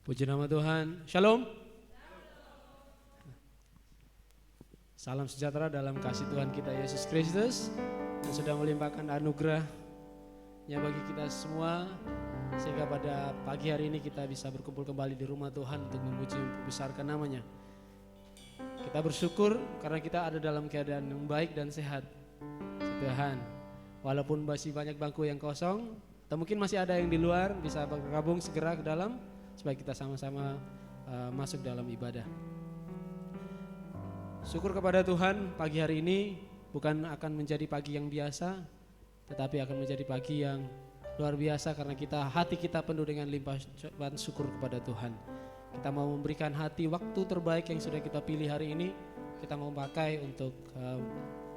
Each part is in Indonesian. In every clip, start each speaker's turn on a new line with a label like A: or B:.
A: Puji nama Tuhan. Shalom. Salam sejahtera dalam kasih Tuhan kita Yesus Kristus yang sudah melimpahkan anugerah-Nya bagi kita semua, sehingga pada pagi hari ini kita bisa berkumpul kembali di rumah Tuhan untuk memuji dan membesarkan nama-Nya. Kita bersyukur karena kita ada dalam keadaan yang baik dan sehat. Tuhan, walaupun masih banyak bangku yang kosong, atau mungkin masih ada yang di luar, bisa bergabung segera ke dalam supaya kita sama-sama masuk dalam ibadah. Syukur kepada Tuhan, pagi hari ini bukan akan menjadi pagi yang biasa, tetapi akan menjadi pagi yang luar biasa karena hati kita penuh dengan limpahan syukur kepada Tuhan. Kita mau memberikan waktu terbaik yang sudah kita pilih hari ini, kita mau pakai untuk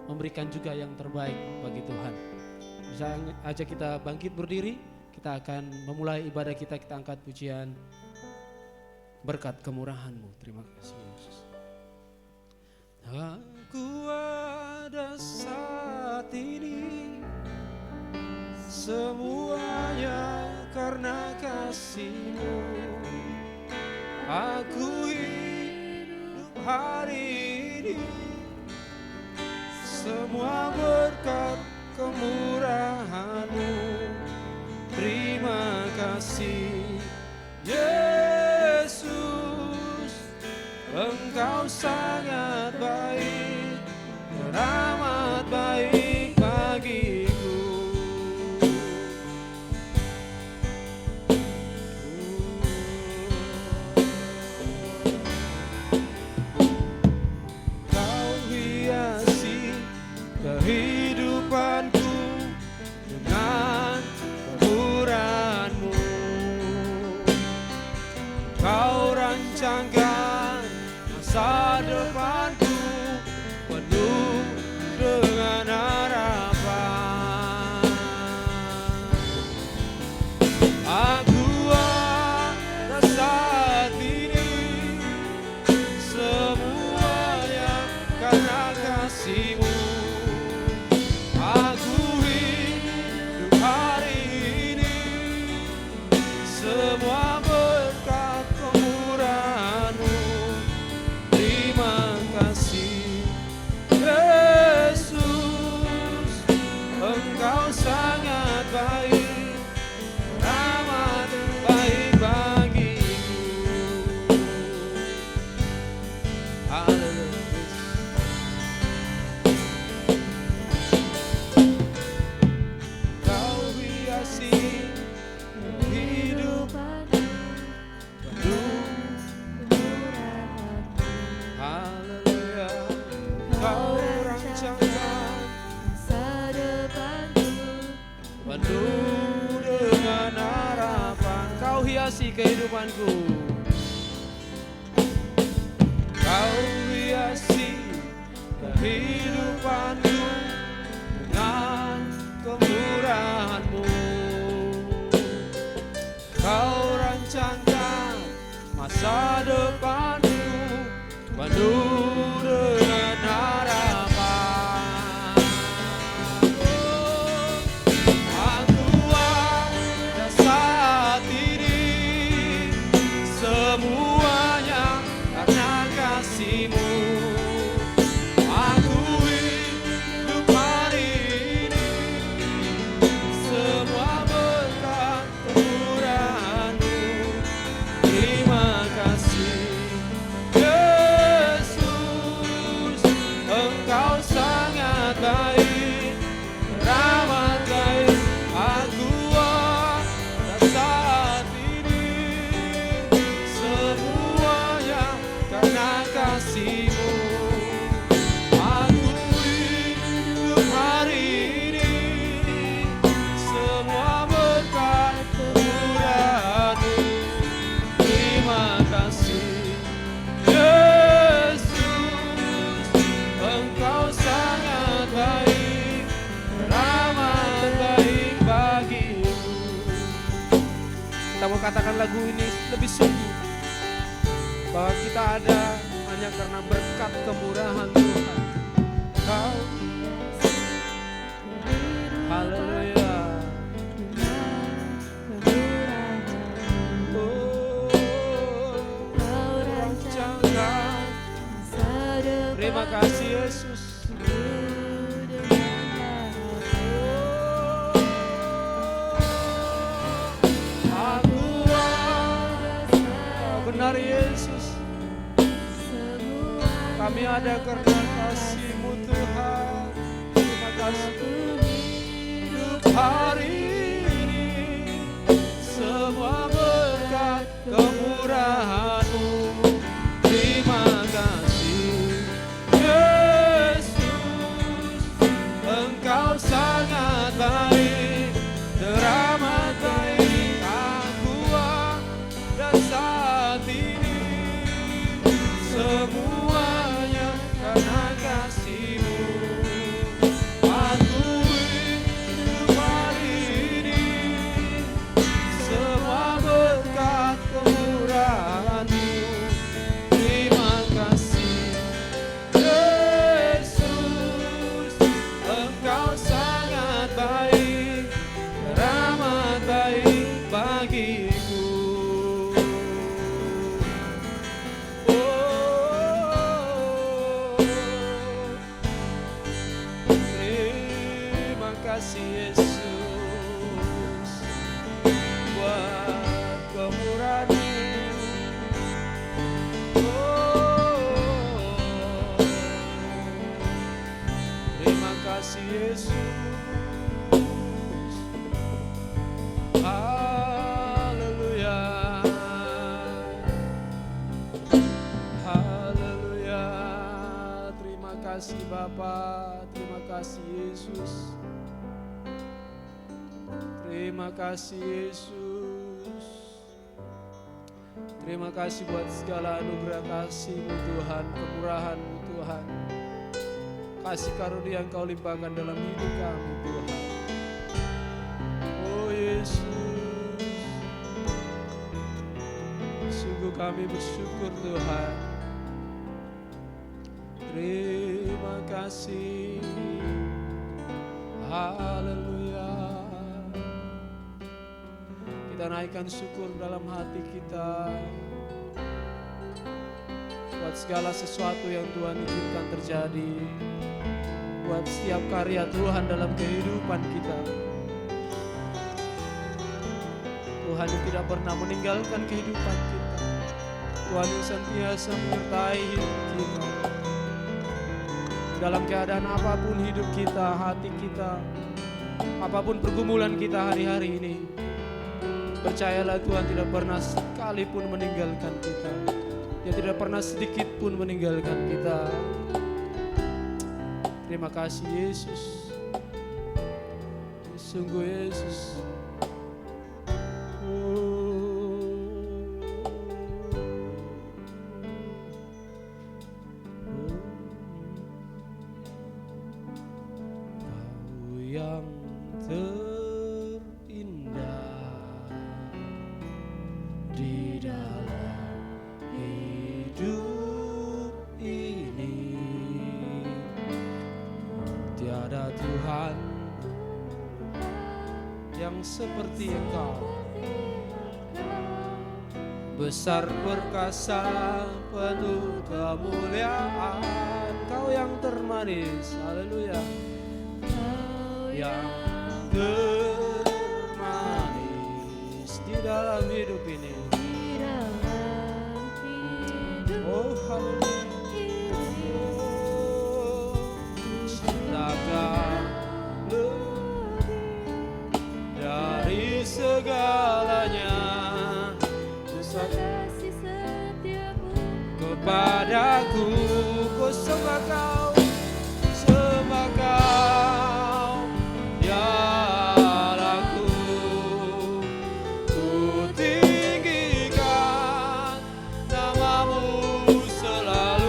A: memberikan juga yang terbaik bagi Tuhan. Bisa aja kita bangkit berdiri, kita akan memulai ibadah kita angkat pujian berkat kemurahan-Mu. Terima kasih Yesus. Aku ada saat ini, semuanya karena kasih-Mu. Aku hidup hari ini, semua berkat kemurahan-Mu. Terima kasih Yesus, Engkau sangat baik, teramat baik bagiku. Kau hiasi kehidupanku dengan kemurahan-Mu. Kau rancangkan masa depanku penuh dengan harapan. Aku ada saat ini, semuanya karena kasih-Mu. Aku hidup hari ini, semua berkat kemurahan-Mu. Terima kasih Yesus, Engkau sangat baik, teramat baik bagiku. Haleluya. Kau hiasi kehidupanku penuh. Haleluya. Kau rancangkan masa depanku penuh dengan harapan. Kau hiasi kehidupanku. Kau hiasi kehidupanku dengan kemurahan-Mu. Kau rancangkan masa depanku penuh dengan harapan. Aku ada saat ini, semuanya karena kasih-Mu. Aku hidup hari ini, semua berkat kemurahan-Mu. Terima kasih Yesus, Engkau sangat baik, teramat baik. Aku ada saat ini, semuanya karena kasih-Mu. Aku hidup hari ini, semua berkat kemurahan-Mu. Terima kasih Yesus, Engkau sangat baik, teramat baik bagiku. Kita mau katakan lagu ini lebih sungguh, bahwa kita ada hanya karena berkat kemurahan Tuhan. Kau, haleluya. Oh. Kami ada karena kasih-Mu Tuhan. Terima kasih hidup hari ini, semua berkat kemurahan-Mu. Terima kasih Yesus, Engkau sangat baik, teramat baik akuah dan saat ini. Semuanya karena kasih-Mu. Aku hidup hari ini, semua berkat kemurahan-Mu. Terima kasih Yesus, Engkau sangat baik, teramat baik bagiku. Terima kasih Yesus buat kemurahan-Mu. Terima kasih Yesus. Haleluya. Haleluya. Terima kasih Bapa, terima kasih Yesus. Terima kasih Yesus. Terima kasih buat segala anugerah kasih-Mu Tuhan, kemurahan-Mu Tuhan. Kasih karunia yang Kau limpahkan dalam hidup kami Tuhan. Oh Yesus, sungguh kami bersyukur Tuhan. Terima kasih. Haleluya. Kita naikkan syukur dalam hati kita buat segala sesuatu yang Tuhan izinkan terjadi, buat setiap karya Tuhan dalam kehidupan kita. Tuhan yang tidak pernah meninggalkan kehidupan kita, Tuhan yang senantiasa menyertai hidup kita. Dalam keadaan apapun hidup kita, hati kita, apapun pergumulan kita hari-hari ini, percayalah Tuhan tidak pernah sekalipun meninggalkan kita. Dia tidak pernah sedikit pun meninggalkan kita. Terima kasih Yesus. Sungguh Yesus. Kau yang terindah di dalam hidup ini, tiada Tuhan yang seperti Engkau, besar perkasa penuh kemuliaan. Kau yang termanis, haleluya, yang termanis di dalam hidup ini. Oh haleluya, cintakan lebih dari segalanya,
B: kasih setiamu
A: kepadaku. Ku sembah Kau, sembah Kau, ya Allahku. Ku tinggikan nama-Mu selalu.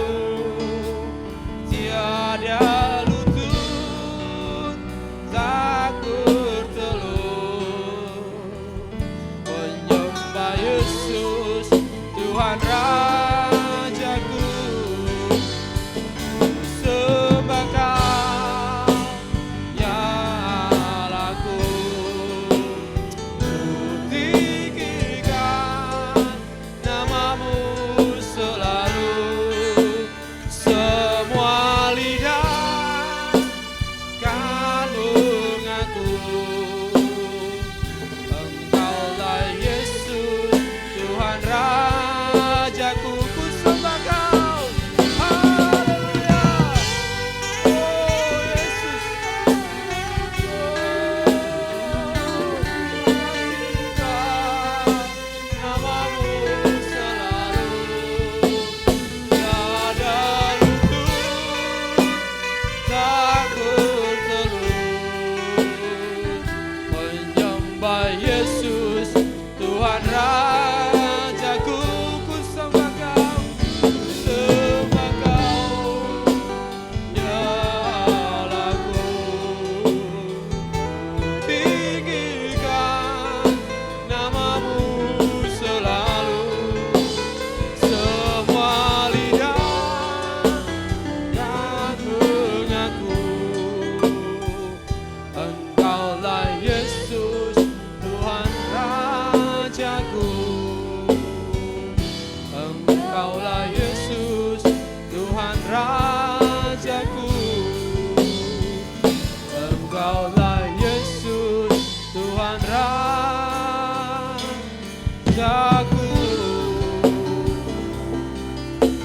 A: Engkaulah Yesus, Tuhan Rajaku.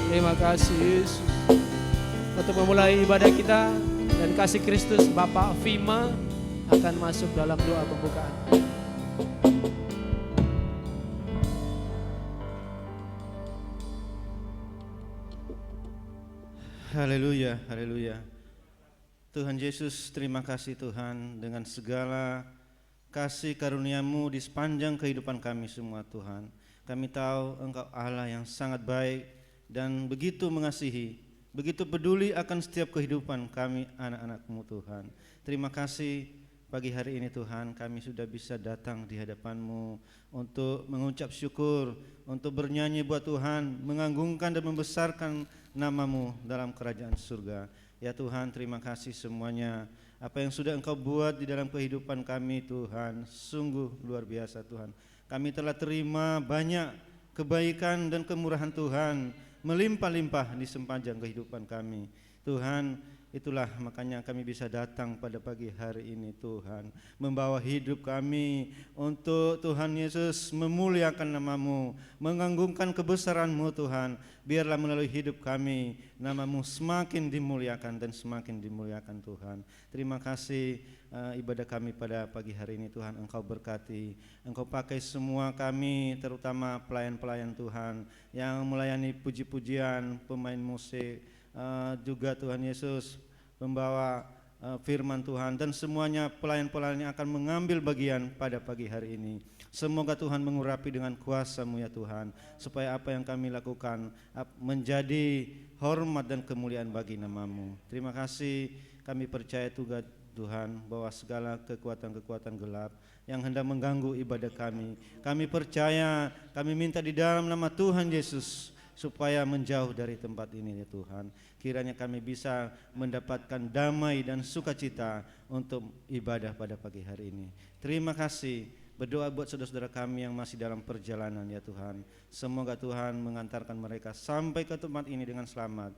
A: Terima kasih Yesus. Untuk memulai ibadah kita dan kasih Kristus, Bapak Vima akan masuk dalam doa pembukaan.
C: Haleluya, haleluya. Tuhan Yesus, terima kasih Tuhan dengan segala kasih karunia-Mu di sepanjang kehidupan kami semua Tuhan. Kami tahu Engkau Allah yang sangat baik dan begitu mengasihi, begitu peduli akan setiap kehidupan kami anak-anak-Mu Tuhan. Terima kasih pagi hari ini Tuhan, kami sudah bisa datang di hadapan-Mu untuk mengucap syukur, untuk bernyanyi buat Tuhan, mengagungkan dan membesarkan nama-Mu dalam kerajaan surga. Ya Tuhan, terima kasih semuanya. Apa yang sudah Engkau buat di dalam kehidupan kami Tuhan, sungguh luar biasa Tuhan. Kami telah terima banyak kebaikan dan kemurahan Tuhan, melimpah-limpah di sepanjang kehidupan kami. Tuhan, itulah makanya kami bisa datang pada pagi hari ini Tuhan, membawa hidup kami untuk Tuhan Yesus memuliakan nama-Mu, mengagungkan kebesaran-Mu Tuhan. Biarlah melalui hidup kami nama-Mu semakin dimuliakan dan semakin dimuliakan Tuhan. Terima kasih ibadah kami pada pagi hari ini Tuhan, Engkau berkati, Engkau pakai semua kami, terutama pelayan-pelayan Tuhan yang melayani puji-pujian, pemain musik, juga Tuhan Yesus membawa firman Tuhan, dan semuanya pelayan-pelayan yang akan mengambil bagian pada pagi hari ini. Semoga Tuhan mengurapi dengan kuasa-Mu ya Tuhan, supaya apa yang kami lakukan menjadi hormat dan kemuliaan bagi nama-Mu. Terima kasih, kami percaya Tuhan bahwa segala kekuatan-kekuatan gelap yang hendak mengganggu ibadah kami percaya, kami minta di dalam nama Tuhan Yesus supaya menjauh dari tempat ini ya Tuhan. Kiranya kami bisa mendapatkan damai dan sukacita untuk ibadah pada pagi hari ini. Terima kasih. Berdoa buat saudara-saudara kami yang masih dalam perjalanan ya Tuhan. Semoga Tuhan mengantarkan mereka sampai ke tempat ini dengan selamat.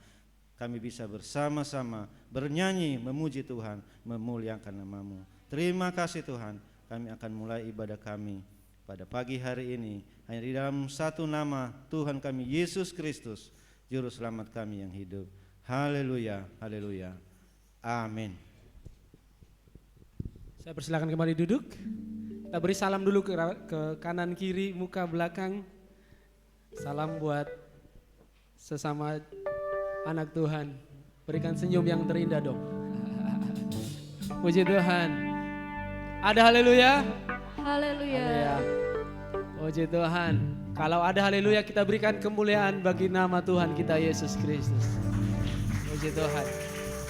C: Kami bisa bersama-sama bernyanyi, memuji Tuhan, memuliakan nama-Mu. Terima kasih Tuhan. Kami akan mulai ibadah kami pada pagi hari ini hanya di dalam satu nama Tuhan kami Yesus Kristus, Juru Selamat kami yang hidup. Haleluya, haleluya, amin.
A: Saya persilakan kembali duduk. Kita beri salam dulu ke kanan kiri, muka belakang. Salam buat sesama anak Tuhan. Berikan senyum yang terindah dong. Puji Tuhan. Ada haleluya?
B: Haleluya.
A: Puji Tuhan. Kalau ada haleluya, kita berikan kemuliaan bagi nama Tuhan kita Yesus Kristus. Puji Tuhan.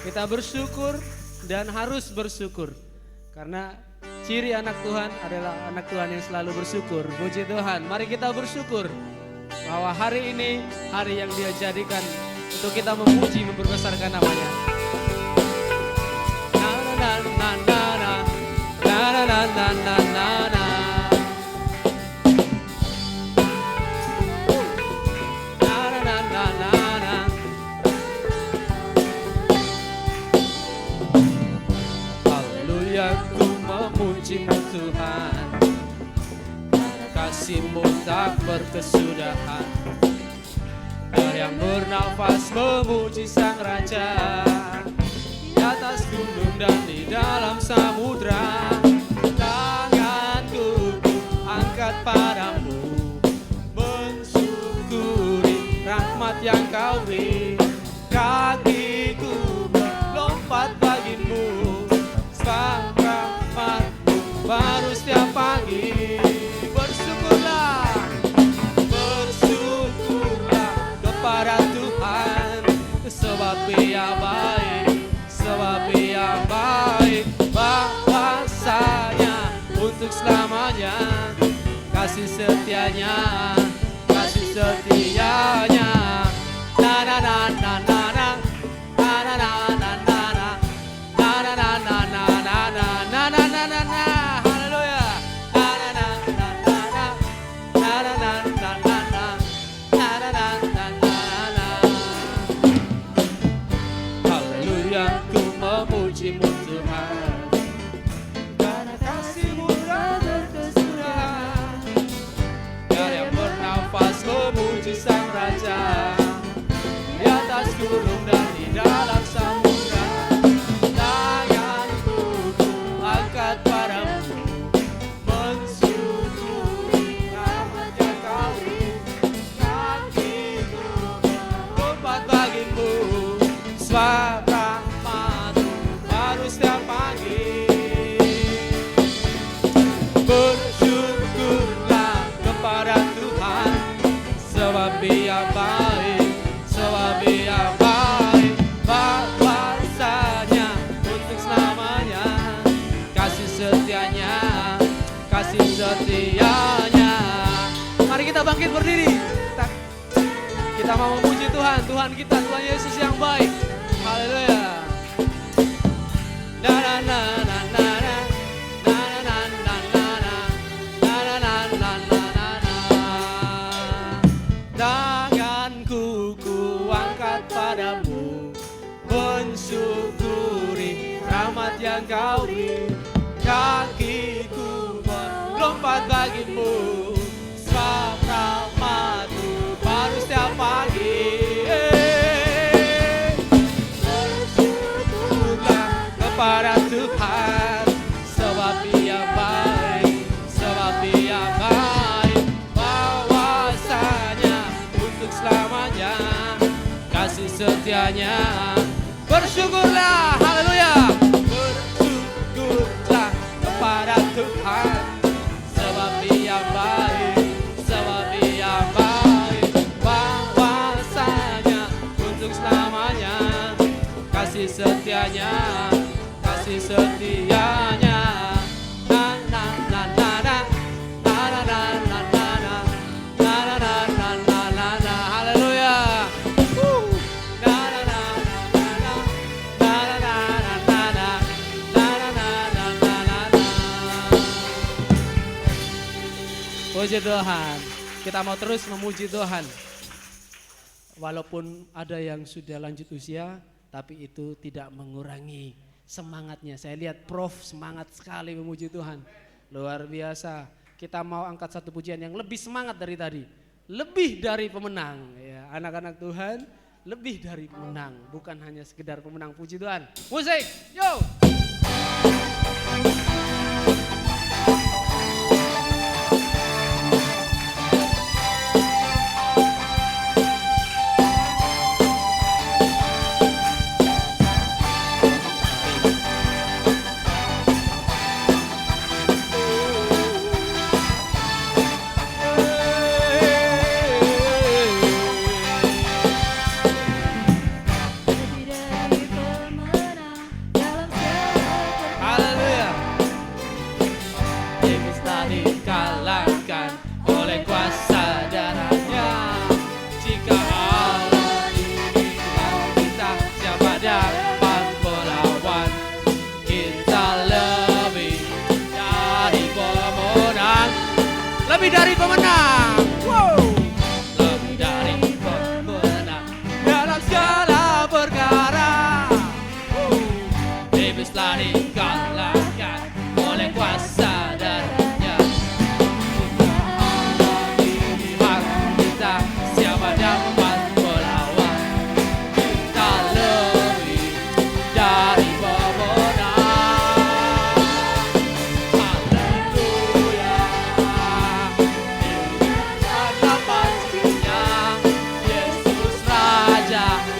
A: Kita bersyukur dan harus bersyukur. Karena ciri anak Tuhan adalah anak Tuhan yang selalu bersyukur. Puji Tuhan. Mari kita bersyukur bahwa hari ini hari yang Dia jadikan untuk kita memuji, memperbesarkan namanya. Na na na na na na na na na na na na. Ku memuji-Mu Tuhan, kasih-Mu tak berkesudahan. Biar yang bernafas memuji Sang Raja, di atas gunung dan di dalam samudra. Tanganku angkat padamu, mensyukuri rahmat yang Kau beri. Kakiku melompat bagimu, rahmat-Mu baru setiap pagi. Bersyukurlah kepada Tuhan, sebab Ia baik, bahwasanya untuk selamanya. Kasih setianya, na na na na na na na na na na na na na na na na. Haleluya, ku memuji-Mu Tuhan, kasih setianya. Mari kita bangkit berdiri. Kita mau memuji Tuhan, Tuhan kita, Tuhan Yesus yang baik. Haleluya. Na na na na na na. Tanganku kuangkat padamu, mensyukuri rahmat yang kau beri. Kakiku melompat bagimu, sebab rahmat-Mu baru setiap pagi. Bersyukurlah kepada Tuhan, sebab Dia baik, sebab Dia baik. Bahwasanya untuk selamanya kasih setianya. Bersyukurlah, haleluya. Bersyukurlah kepada Tuhan, sebab Dia baik, sebab Dia baik. Bahwasanya untuk selamanya kasih setianya, kasih setianya. Na na na na na na na na na na na na na na na na na. Haleluya. Na na na na na na na na na na na na na na na. Puji Tuhan. Kita mau terus memuji Tuhan. Walaupun ada yang sudah lanjut usia, tapi itu tidak mengurangi semangatnya. Saya lihat Prof semangat sekali memuji Tuhan. Luar biasa. Kita mau angkat satu pujian yang lebih semangat dari tadi. Lebih dari pemenang. Ya, anak-anak Tuhan, lebih dari pemenang. Bukan hanya sekedar pemenang. Puji Tuhan. Musik, yo! Lebih dari pemenang, wow. Lebih dari pemenang dalam segala perkara. Iblis telah dikalahkan oleh kuasa darahnya. Kita siapa dapat melawan? Kita lebih dari pemenang.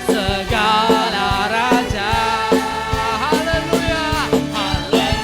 A: Segala raja, haleluya, haleluya.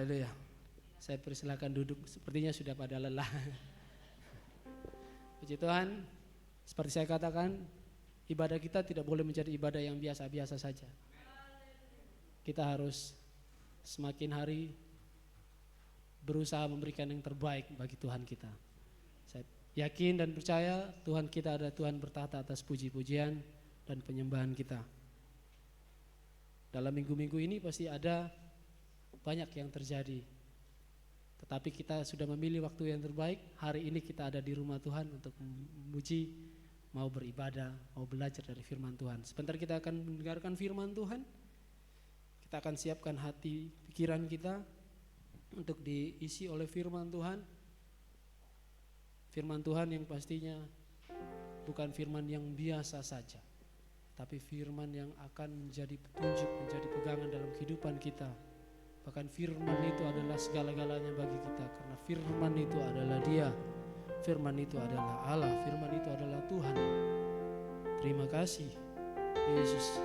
A: Haleluya. Saya persilakan duduk, sepertinya sudah pada lelah. Puji Tuhan, seperti saya katakan, ibadah kita tidak boleh menjadi ibadah yang biasa-biasa saja. Kita harus semakin hari berusaha memberikan yang terbaik bagi Tuhan kita. Saya yakin dan percaya Tuhan kita adalah Tuhan bertahta atas puji-pujian dan penyembahan kita. Dalam minggu-minggu ini pasti ada banyak yang terjadi. Tetapi kita sudah memilih waktu yang terbaik. Hari ini kita ada di rumah Tuhan untuk memuji, mau beribadah, mau belajar dari firman Tuhan. Sebentar kita akan mendengarkan firman Tuhan. Kita akan siapkan hati, pikiran kita untuk diisi oleh firman Tuhan. Firman Tuhan yang pastinya bukan firman yang biasa saja, tapi firman yang akan menjadi petunjuk, menjadi pegangan dalam kehidupan kita. Bahkan firman itu adalah segala-galanya bagi kita, karena firman itu adalah Dia, firman itu adalah Allah, firman itu adalah Tuhan. Terima kasih Yesus.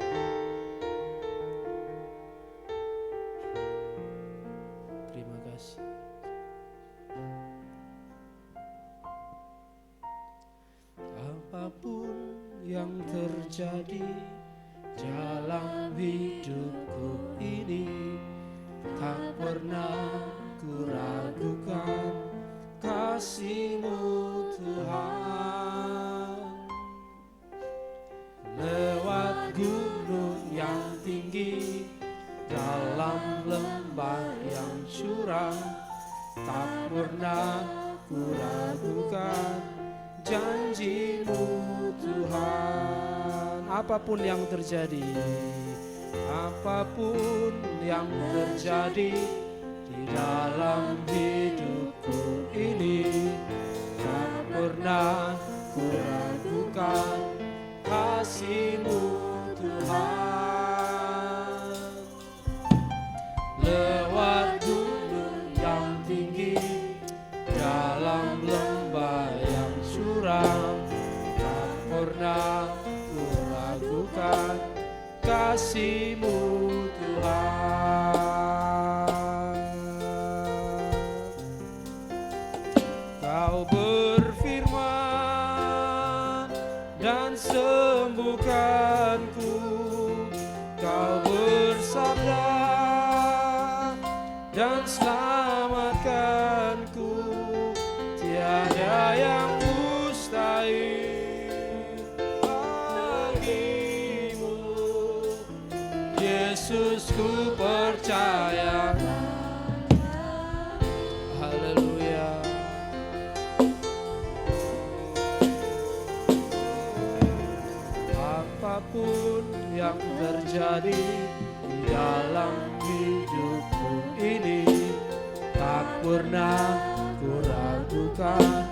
A: Terima kasih. Apapun yang terjadi dalam hidupku ini, tak pernah ku ragukan kasih-Mu Tuhan. Lewat gunung yang tinggi, dalam lembah yang curam, tak pernah ku ragukan janji-Mu Tuhan. Apapun yang terjadi, apapun yang terjadi di dalam hidupku ini, tak pernah ku ragukan kasih-Mu Tuhan. Lewat gunung yang tinggi, dalam lembah yang curam, tak pernah ku ragukan kasih-Mu Tuhan. Kau berfirman dan sembuhkanku, Kau bersabda dan selamatkanku. Tiada yang mustahil bagimu, Yesus, ku percaya. Haleluya. Apapun yang terjadi di dalam hidupku ini, tak pernah ku ragukan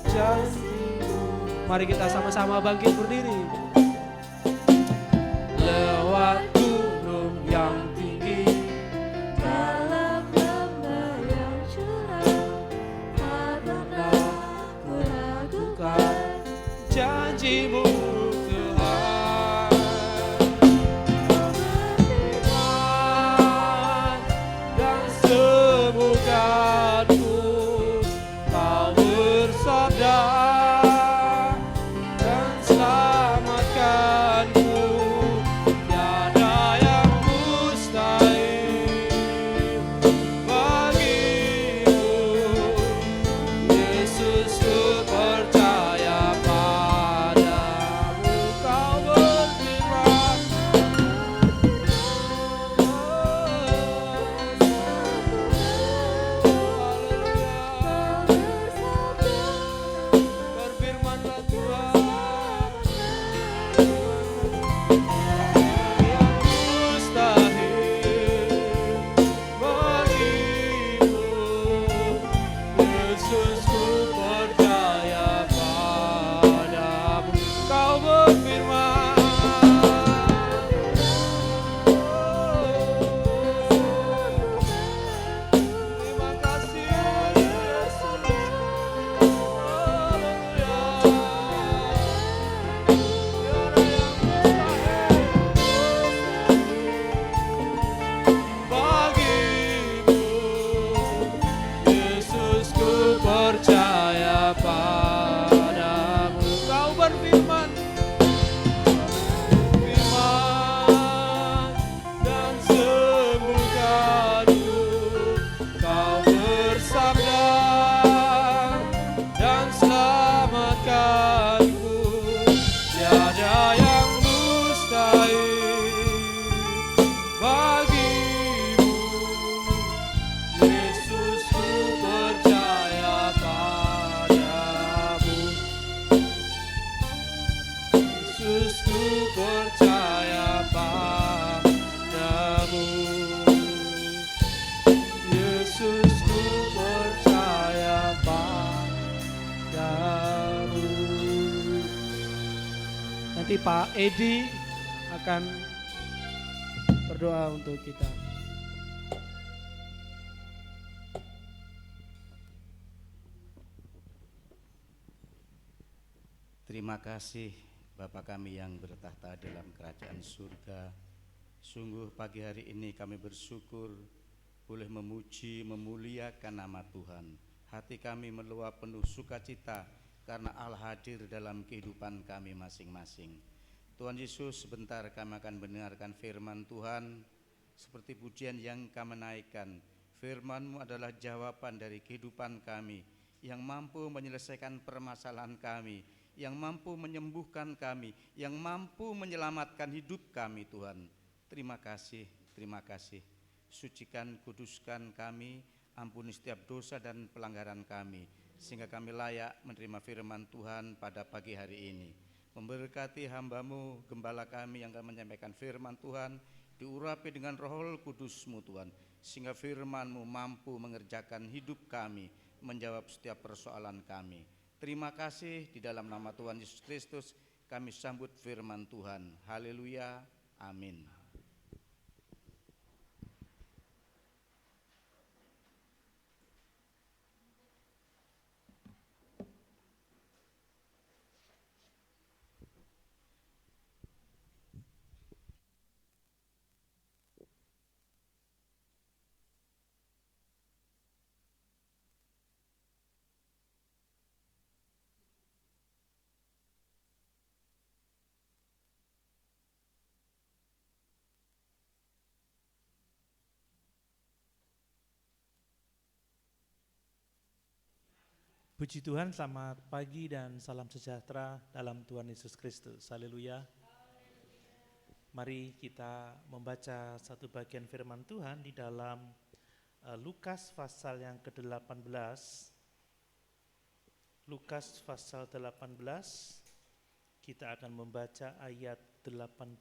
A: janji-Mu. Mari kita sama-sama bangkit berdiri. Lewat gunung yang tinggi,
B: Dalam lembah yang curam, tak pernah ku ragukan
A: janji-Mu Tuhan. Berfirman dan sembuhkanku, Kau bersabda dan selamatkanku. Tiada yang mustahil bagimu, Yesus, ku percaya padamu. berfirman, dan sembuhkanku. Kau bersabda dan selamatkanku. Tiada yang mustahil bagimu. Yesus, ku percaya padamu. Yesus, ku percaya padamu. Yesus, ku percaya padamu. Nanti Pak Edi akan berdoa untuk kita.
D: Terima kasih Bapa kami yang bertahta dalam kerajaan surga. Sungguh pagi hari ini kami bersyukur boleh memuji, memuliakan nama Tuhan. Hati kami meluap penuh sukacita karena Allah hadir dalam kehidupan kami masing-masing. Tuhan Yesus, sebentar kami akan mendengarkan firman Tuhan. Seperti pujian yang kami naikkan, firman-Mu adalah jawaban dari kehidupan kami, yang mampu menyelesaikan permasalahan kami, yang mampu menyembuhkan kami, yang mampu menyelamatkan hidup kami. Tuhan, terima kasih, terima kasih. Sucikan, kuduskan kami, ampuni setiap dosa dan pelanggaran kami, sehingga kami layak menerima firman Tuhan pada pagi hari ini. Memberkati hamba-Mu, gembala kami yang akan menyampaikan firman Tuhan, diurapi dengan Roh Kudus-Mu Tuhan, sehingga firman-Mu mampu mengerjakan hidup kami, menjawab setiap persoalan kami. Terima kasih, di dalam nama Tuhan Yesus Kristus kami sambut firman Tuhan. Haleluya, amin.
E: Puji Tuhan, selamat pagi dan salam sejahtera dalam Tuhan Yesus Kristus. Haleluya. Mari kita membaca satu bagian firman Tuhan di dalam Lukas pasal yang ke-18. Lukas pasal 18, kita akan membaca ayat 18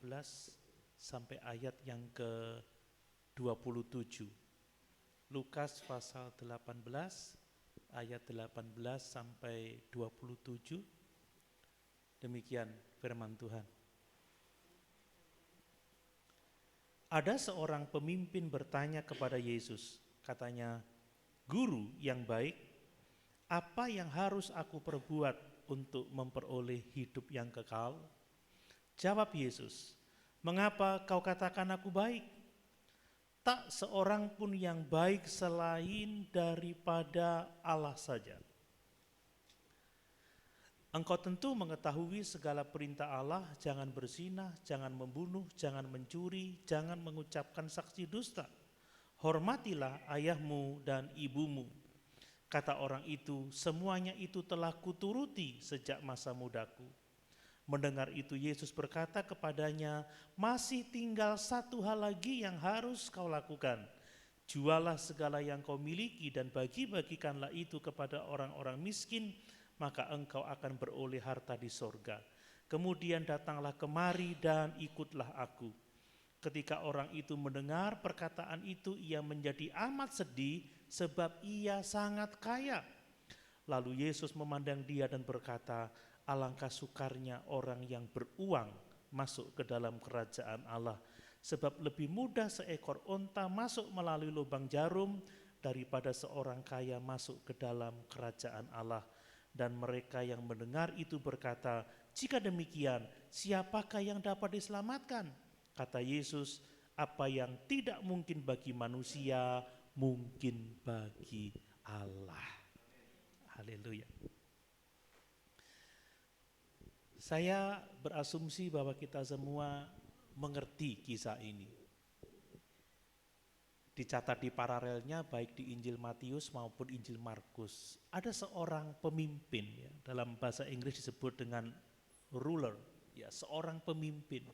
E: sampai ayat yang ke-27. Lukas pasal 18 ayat 18 sampai 27. Demikian firman Tuhan. Ada seorang pemimpin bertanya kepada Yesus, katanya, "Guru yang baik, apa yang harus aku perbuat untuk memperoleh hidup yang kekal?" Jawab Yesus, "Mengapa kau katakan aku baik? Tak seorang pun yang baik selain daripada Allah saja. Engkau tentu mengetahui segala perintah Allah, jangan berzinah, jangan membunuh, jangan mencuri, jangan mengucapkan saksi dusta. Hormatilah ayahmu dan ibumu." Kata orang itu, "Semuanya itu telah kuturuti sejak masa mudaku." Mendengar itu Yesus berkata kepadanya, "Masih tinggal satu hal lagi yang harus kau lakukan. Jualah segala yang kau miliki dan bagi-bagikanlah itu kepada orang-orang miskin, maka engkau akan beroleh harta di sorga. Kemudian datanglah kemari dan ikutlah aku." Ketika orang itu mendengar perkataan itu, ia menjadi amat sedih sebab ia sangat kaya. Lalu Yesus memandang dia dan berkata, "Alangkah sukarnya orang yang beruang masuk ke dalam kerajaan Allah. Sebab lebih mudah seekor onta masuk melalui lubang jarum daripada seorang kaya masuk ke dalam kerajaan Allah." Dan mereka yang mendengar itu berkata, "Jika demikian, siapakah yang dapat diselamatkan?" Kata Yesus, "Apa yang tidak mungkin bagi manusia, mungkin bagi Allah." Haleluya. Saya berasumsi bahwa kita semua mengerti kisah ini. Dicatat di paralelnya baik di Injil Matius maupun Injil Markus. Ada seorang pemimpin, ya, dalam bahasa Inggris disebut dengan ruler, ya, seorang pemimpin.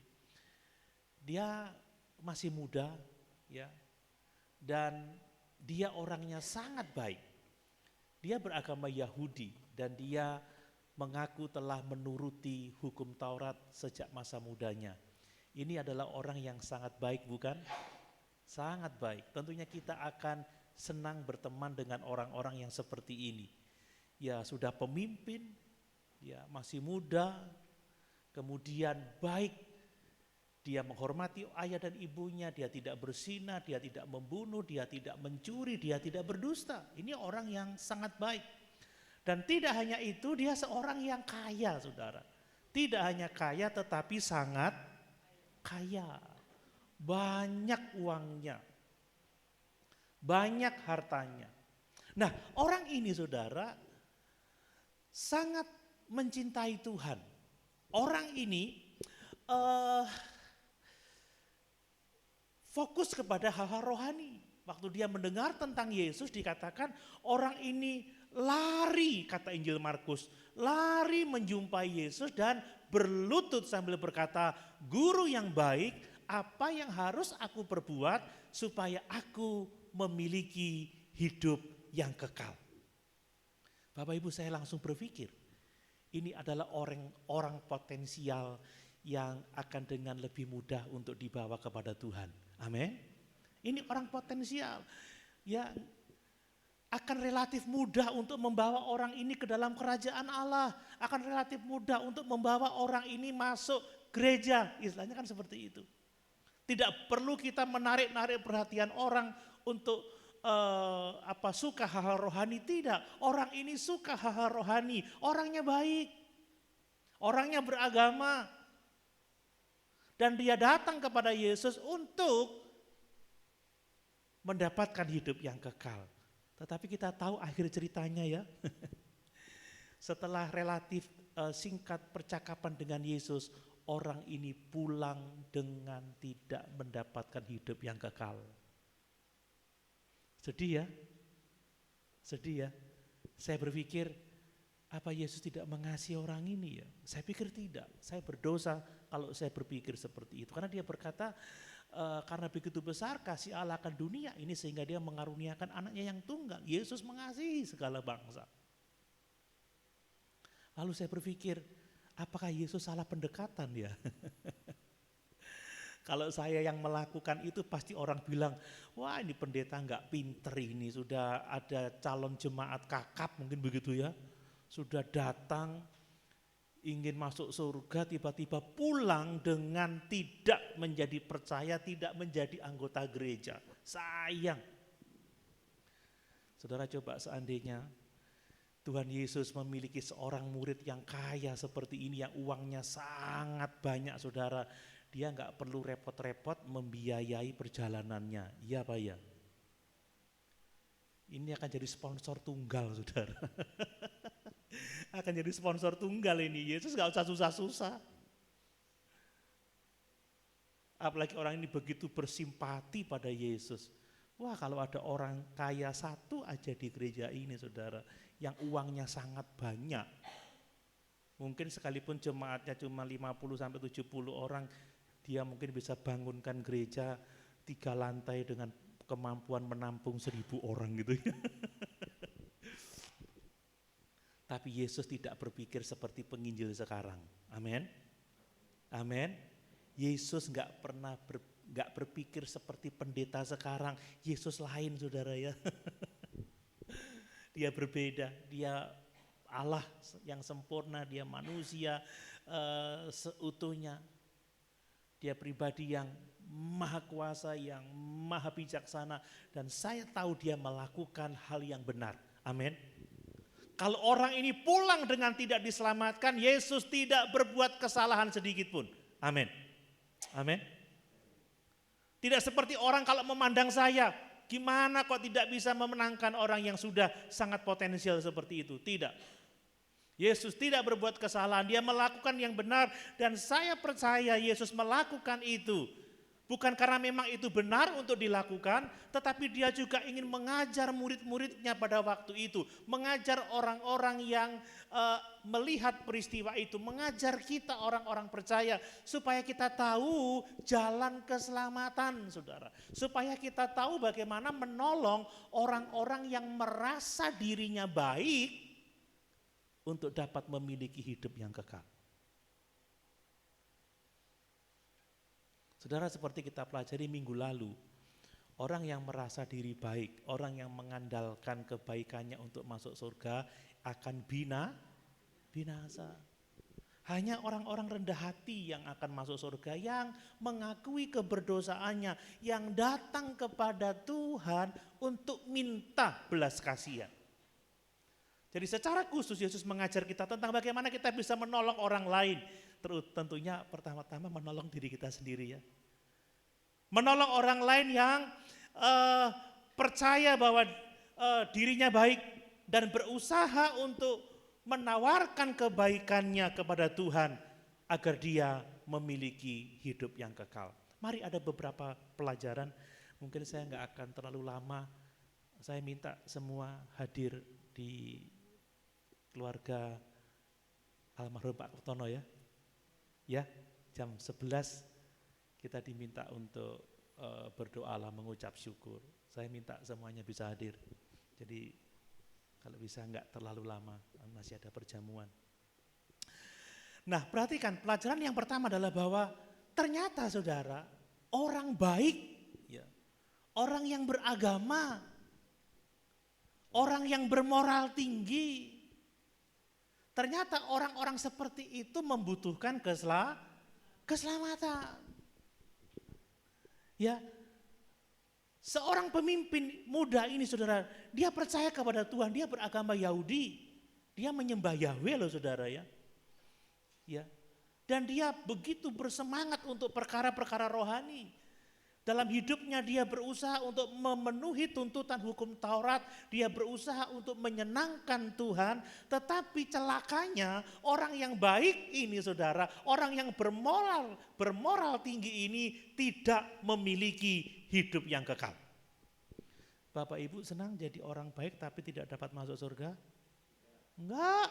E: Dia masih muda, ya, dan dia orangnya sangat baik. Dia beragama Yahudi dan dia mengaku telah menuruti hukum Taurat sejak masa mudanya. Ini adalah orang yang sangat baik, bukan? Sangat baik. Tentunya kita akan senang berteman dengan orang-orang yang seperti ini. Ya, sudah pemimpin, ya, masih muda, kemudian baik. Dia menghormati ayah dan ibunya, dia tidak berzina, dia tidak membunuh, dia tidak mencuri, dia tidak berdusta. Ini orang yang sangat baik. Dan tidak hanya itu, dia seorang yang kaya, saudara. Tidak hanya kaya tetapi sangat kaya. Banyak uangnya, banyak hartanya. Nah, orang ini, saudara, sangat mencintai Tuhan. Orang ini fokus kepada hal-hal rohani. Waktu dia mendengar tentang Yesus dikatakan orang ini lari, kata Injil Markus, lari menjumpai Yesus dan berlutut sambil berkata, "Guru yang baik, apa yang harus aku perbuat supaya aku memiliki hidup yang kekal?" Bapak Ibu, saya langsung berpikir, ini adalah orang potensial yang akan dengan lebih mudah untuk dibawa kepada Tuhan. Amin. Ini orang potensial yang akan relatif mudah untuk membawa orang ini ke dalam kerajaan Allah. Akan relatif mudah untuk membawa orang ini masuk gereja. Istilahnya kan seperti itu. Tidak perlu kita menarik-narik perhatian orang untuk suka hal-hal rohani, tidak. Orang ini suka hal-hal rohani, orangnya baik, orangnya beragama. Dan dia datang kepada Yesus untuk mendapatkan hidup yang kekal. Tetapi kita tahu akhir ceritanya, ya. Setelah relatif singkat percakapan dengan Yesus, orang ini pulang dengan tidak mendapatkan hidup yang kekal. Sedih, ya? Sedih, ya? Saya berpikir, apa Yesus tidak mengasihi orang ini, ya? Saya pikir tidak. Saya berdosa kalau saya berpikir seperti itu. Karena dia berkata, karena begitu besar kasih Allah akan dunia ini sehingga dia mengaruniakan anaknya yang tunggal. Yesus mengasihi segala bangsa. Lalu saya berpikir, apakah Yesus salah pendekatan, ya? Kalau saya yang melakukan itu pasti orang bilang, wah ini pendeta nggak pinter ini, sudah ada calon jemaat kakap mungkin begitu, ya. Sudah datang ingin masuk surga, tiba-tiba pulang dengan tidak menjadi percaya, tidak menjadi anggota gereja. Sayang. Saudara, coba seandainya Tuhan Yesus memiliki seorang murid yang kaya seperti ini, yang uangnya sangat banyak, saudara. Dia nggak perlu repot-repot membiayai perjalanannya. Iya Pak, ya? Ini akan jadi sponsor tunggal, saudara. Akan jadi sponsor tunggal ini. Yesus gak usah susah-susah. Apalagi orang ini begitu bersimpati pada Yesus. Wah, kalau ada orang kaya satu aja di gereja ini, saudara, yang uangnya sangat banyak. Mungkin sekalipun jemaatnya cuma 50-70 orang, dia mungkin bisa bangunkan gereja 3 lantai dengan kemampuan menampung 1000 orang gitu, ya. Tapi Yesus tidak berpikir seperti penginjil sekarang. Amin. Amin. Yesus nggak berpikir seperti pendeta sekarang. Yesus lain, saudara, ya. Dia berbeda. Dia Allah yang sempurna. Dia manusia seutuhnya. Dia pribadi yang maha kuasa, yang maha bijaksana. Dan saya tahu dia melakukan hal yang benar. Amin. Kalau orang ini pulang dengan tidak diselamatkan, Yesus tidak berbuat kesalahan sedikit pun. Amin. Amin. Tidak seperti orang kalau memandang saya, gimana kok tidak bisa memenangkan orang yang sudah sangat potensial seperti itu. Tidak. Yesus tidak berbuat kesalahan, dia melakukan yang benar dan saya percaya Yesus melakukan itu. Bukan karena memang itu benar untuk dilakukan, tetapi dia juga ingin mengajar murid-muridnya pada waktu itu. Mengajar orang-orang yang melihat peristiwa itu, mengajar kita orang-orang percaya supaya kita tahu jalan keselamatan, saudara. Supaya kita tahu bagaimana menolong orang-orang yang merasa dirinya baik untuk dapat memiliki hidup yang kekal. Saudara, seperti kita pelajari minggu lalu, orang yang merasa diri baik, orang yang mengandalkan kebaikannya untuk masuk surga akan binasa. Hanya orang-orang rendah hati yang akan masuk surga, yang mengakui keberdosaannya, yang datang kepada Tuhan untuk minta belas kasihan. Jadi secara khusus Yesus mengajar kita tentang bagaimana kita bisa menolong orang lain. Tentunya pertama-tama menolong diri kita sendiri ya. Menolong orang lain yang percaya bahwa dirinya baik dan berusaha untuk menawarkan kebaikannya kepada Tuhan agar dia memiliki hidup yang kekal. Mari ada beberapa pelajaran, mungkin saya nggak akan terlalu lama. Saya minta semua hadir di keluarga almarhum Pak Tono ya. Ya, jam 11 kita diminta untuk berdoa mengucap syukur. Saya minta semuanya bisa hadir. Jadi kalau bisa enggak terlalu lama, masih ada perjamuan. Nah, perhatikan pelajaran yang pertama adalah bahwa ternyata saudara, orang baik, ya, orang yang beragama, orang yang bermoral tinggi, ternyata orang-orang seperti itu membutuhkan keselamatan. Ya, seorang pemimpin muda ini saudara, dia percaya kepada Tuhan, dia beragama Yahudi, dia menyembah Yahweh loh saudara ya. Ya, dan dia begitu bersemangat untuk perkara-perkara rohani. Dalam hidupnya dia berusaha untuk memenuhi tuntutan hukum Taurat, dia berusaha untuk menyenangkan Tuhan, tetapi celakanya orang yang baik ini saudara, orang yang bermoral tinggi ini tidak memiliki hidup yang kekal. Bapak Ibu senang jadi orang baik tapi tidak dapat masuk surga? Enggak.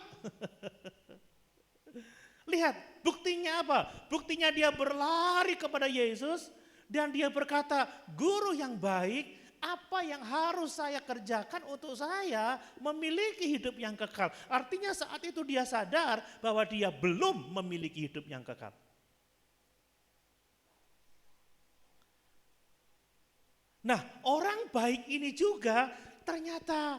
E: Lihat buktinya apa? Buktinya dia berlari kepada Yesus. Dan dia berkata, guru yang baik, apa yang harus saya kerjakan untuk saya memiliki hidup yang kekal. Artinya saat itu dia sadar bahwa dia belum memiliki hidup yang kekal. Nah, orang baik ini juga ternyata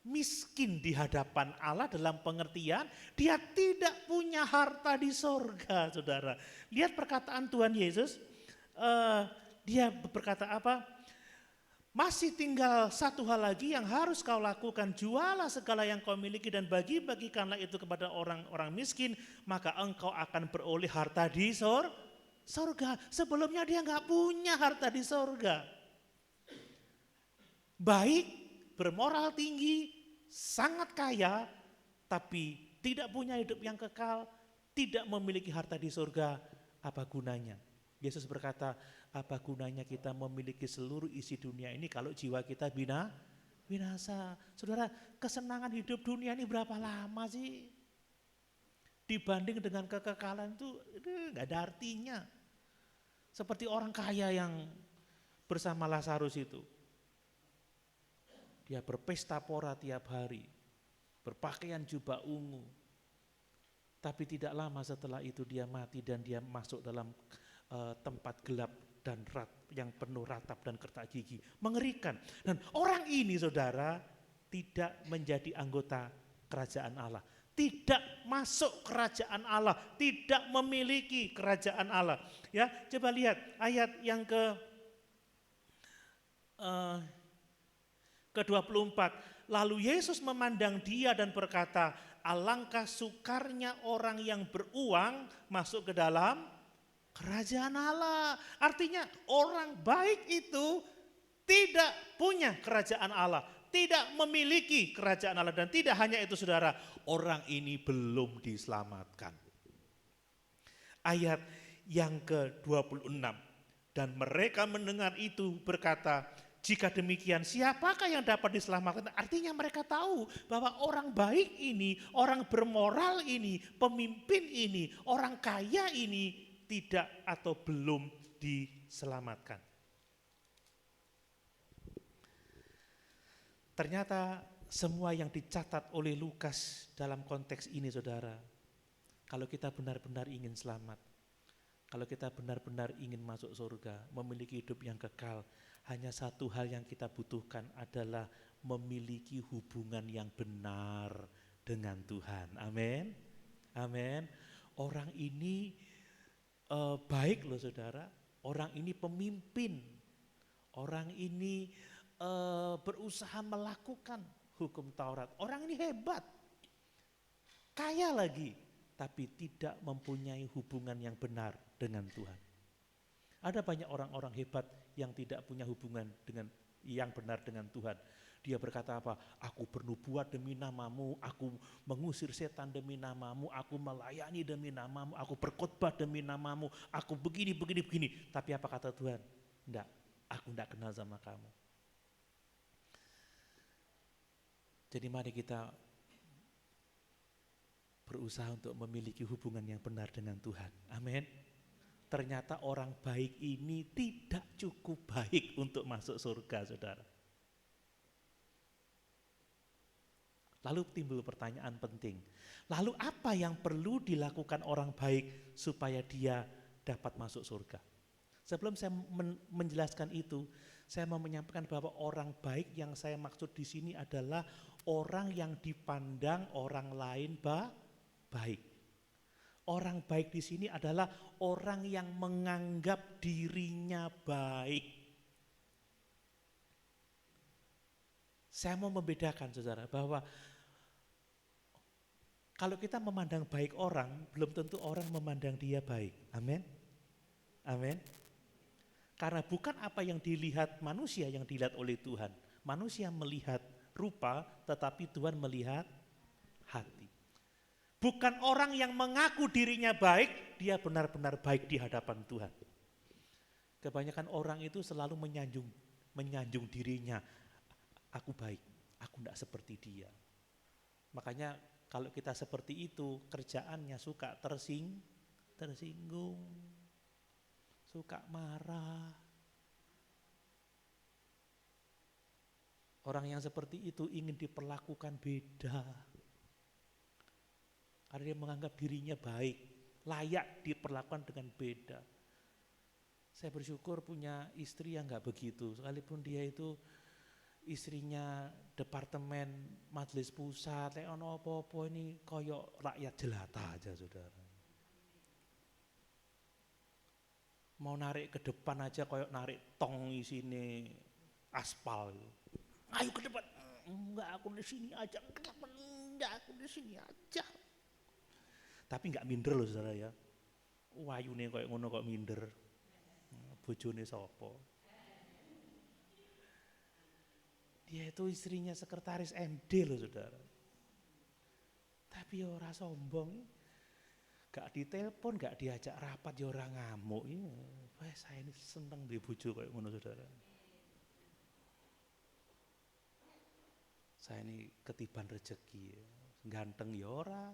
E: miskin di hadapan Allah dalam pengertian dia tidak punya harta di sorga, saudara. Lihat perkataan Tuhan Yesus. Dia berkata apa? Masih tinggal satu hal lagi yang harus kau lakukan. Jualah segala yang kau miliki dan bagi-bagikanlah itu kepada orang-orang miskin. Maka engkau akan beroleh harta di sorga. Sebelumnya dia nggak punya harta di sorga. Baik, bermoral tinggi, sangat kaya, tapi tidak punya hidup yang kekal, tidak memiliki harta di sorga. Apa gunanya? Yesus berkata, apa gunanya kita memiliki seluruh isi dunia ini kalau jiwa kita binasa. Saudara, kesenangan hidup dunia ini berapa lama sih? Dibanding dengan kekekalan itu gak ada artinya. Seperti orang kaya yang bersama Lazarus itu. Dia berpesta pora tiap hari, berpakaian jubah ungu. Tapi tidak lama setelah itu dia mati dan dia masuk dalam tempat gelap dan yang penuh ratap dan kertak gigi. Mengerikan. Dan orang ini saudara tidak menjadi anggota kerajaan Allah. Tidak masuk kerajaan Allah. Tidak memiliki kerajaan Allah. Ya, coba lihat ayat yang ke-24. Lalu Yesus memandang dia dan berkata, alangkah sukarnya orang yang beruang masuk ke dalam kerajaan Allah. Artinya orang baik itu tidak punya kerajaan Allah, tidak memiliki kerajaan Allah. Dan tidak hanya itu saudara, orang ini belum diselamatkan. Ayat yang ke-26. Dan mereka mendengar itu berkata, jika demikian siapakah yang dapat diselamatkan? Artinya mereka tahu bahwa orang baik ini, orang bermoral ini, pemimpin ini, orang kaya ini tidak atau belum diselamatkan. Ternyata semua yang dicatat oleh Lukas dalam konteks ini saudara, kalau kita benar-benar ingin selamat, kalau kita benar-benar ingin masuk surga, memiliki hidup yang kekal, hanya satu hal yang kita butuhkan adalah memiliki hubungan yang benar dengan Tuhan. Amin. Amin. Orang ini baik loh saudara, orang ini pemimpin, orang ini berusaha melakukan hukum Taurat. Orang ini hebat, kaya lagi, tapi tidak mempunyai hubungan yang benar dengan Tuhan. Ada banyak orang-orang hebat yang tidak punya hubungan dengan yang benar dengan Tuhan. Dia berkata apa? Aku bernubuat demi namamu, aku mengusir setan demi namamu, aku melayani demi namamu, aku berkhotbah demi namamu, aku begini. Tapi apa kata Tuhan? Enggak, aku enggak kenal sama kamu. Jadi mari kita berusaha untuk memiliki hubungan yang benar dengan Tuhan. Amin. Ternyata orang baik ini tidak cukup baik untuk masuk surga, saudara. Lalu timbul pertanyaan penting. Lalu apa yang perlu dilakukan orang baik supaya dia dapat masuk surga? Sebelum saya menjelaskan itu, saya mau menyampaikan bahwa orang baik yang saya maksud di sini adalah orang yang dipandang orang lain baik. Orang baik di sini adalah orang yang menganggap dirinya baik. Saya mau membedakan saudara bahwa kalau kita memandang baik orang, belum tentu orang memandang dia baik. Amin. Amin. Karena bukan apa yang dilihat manusia yang dilihat oleh Tuhan. Manusia melihat rupa, tetapi Tuhan melihat hati. Bukan orang yang mengaku dirinya baik, dia benar-benar baik di hadapan Tuhan. Kebanyakan orang itu selalu menyanjung dirinya. Aku baik, aku tidak seperti dia. Makanya kalau kita seperti itu, kerjaannya suka tersinggung, suka marah. Orang yang seperti itu ingin diperlakukan beda. Karena dia menganggap dirinya baik, layak diperlakukan dengan beda. Saya bersyukur punya istri yang enggak begitu, sekalipun dia itu istrinya departemen majelis pusat, ono apa-apa ini koyok rakyat jelata aja saudara. Mau narik ke depan aja koyok narik tong isine aspal. Ayo ke depan. Enggak, aku di sini aja. Enggak, aku di sini aja. Tapi enggak minder loh saudara ya. Wayune koyok ngono kok minder. Bojone sapa? Dia itu istrinya sekretaris MD loh saudara. Tapi ya ora sombong. Gak ditelepon, gak diajak rapat ya orang ngamuk. Wah, saya ini seneng di bojo kayak ngono saudara. Saya ini ketiban rezeki, ganteng ya ora.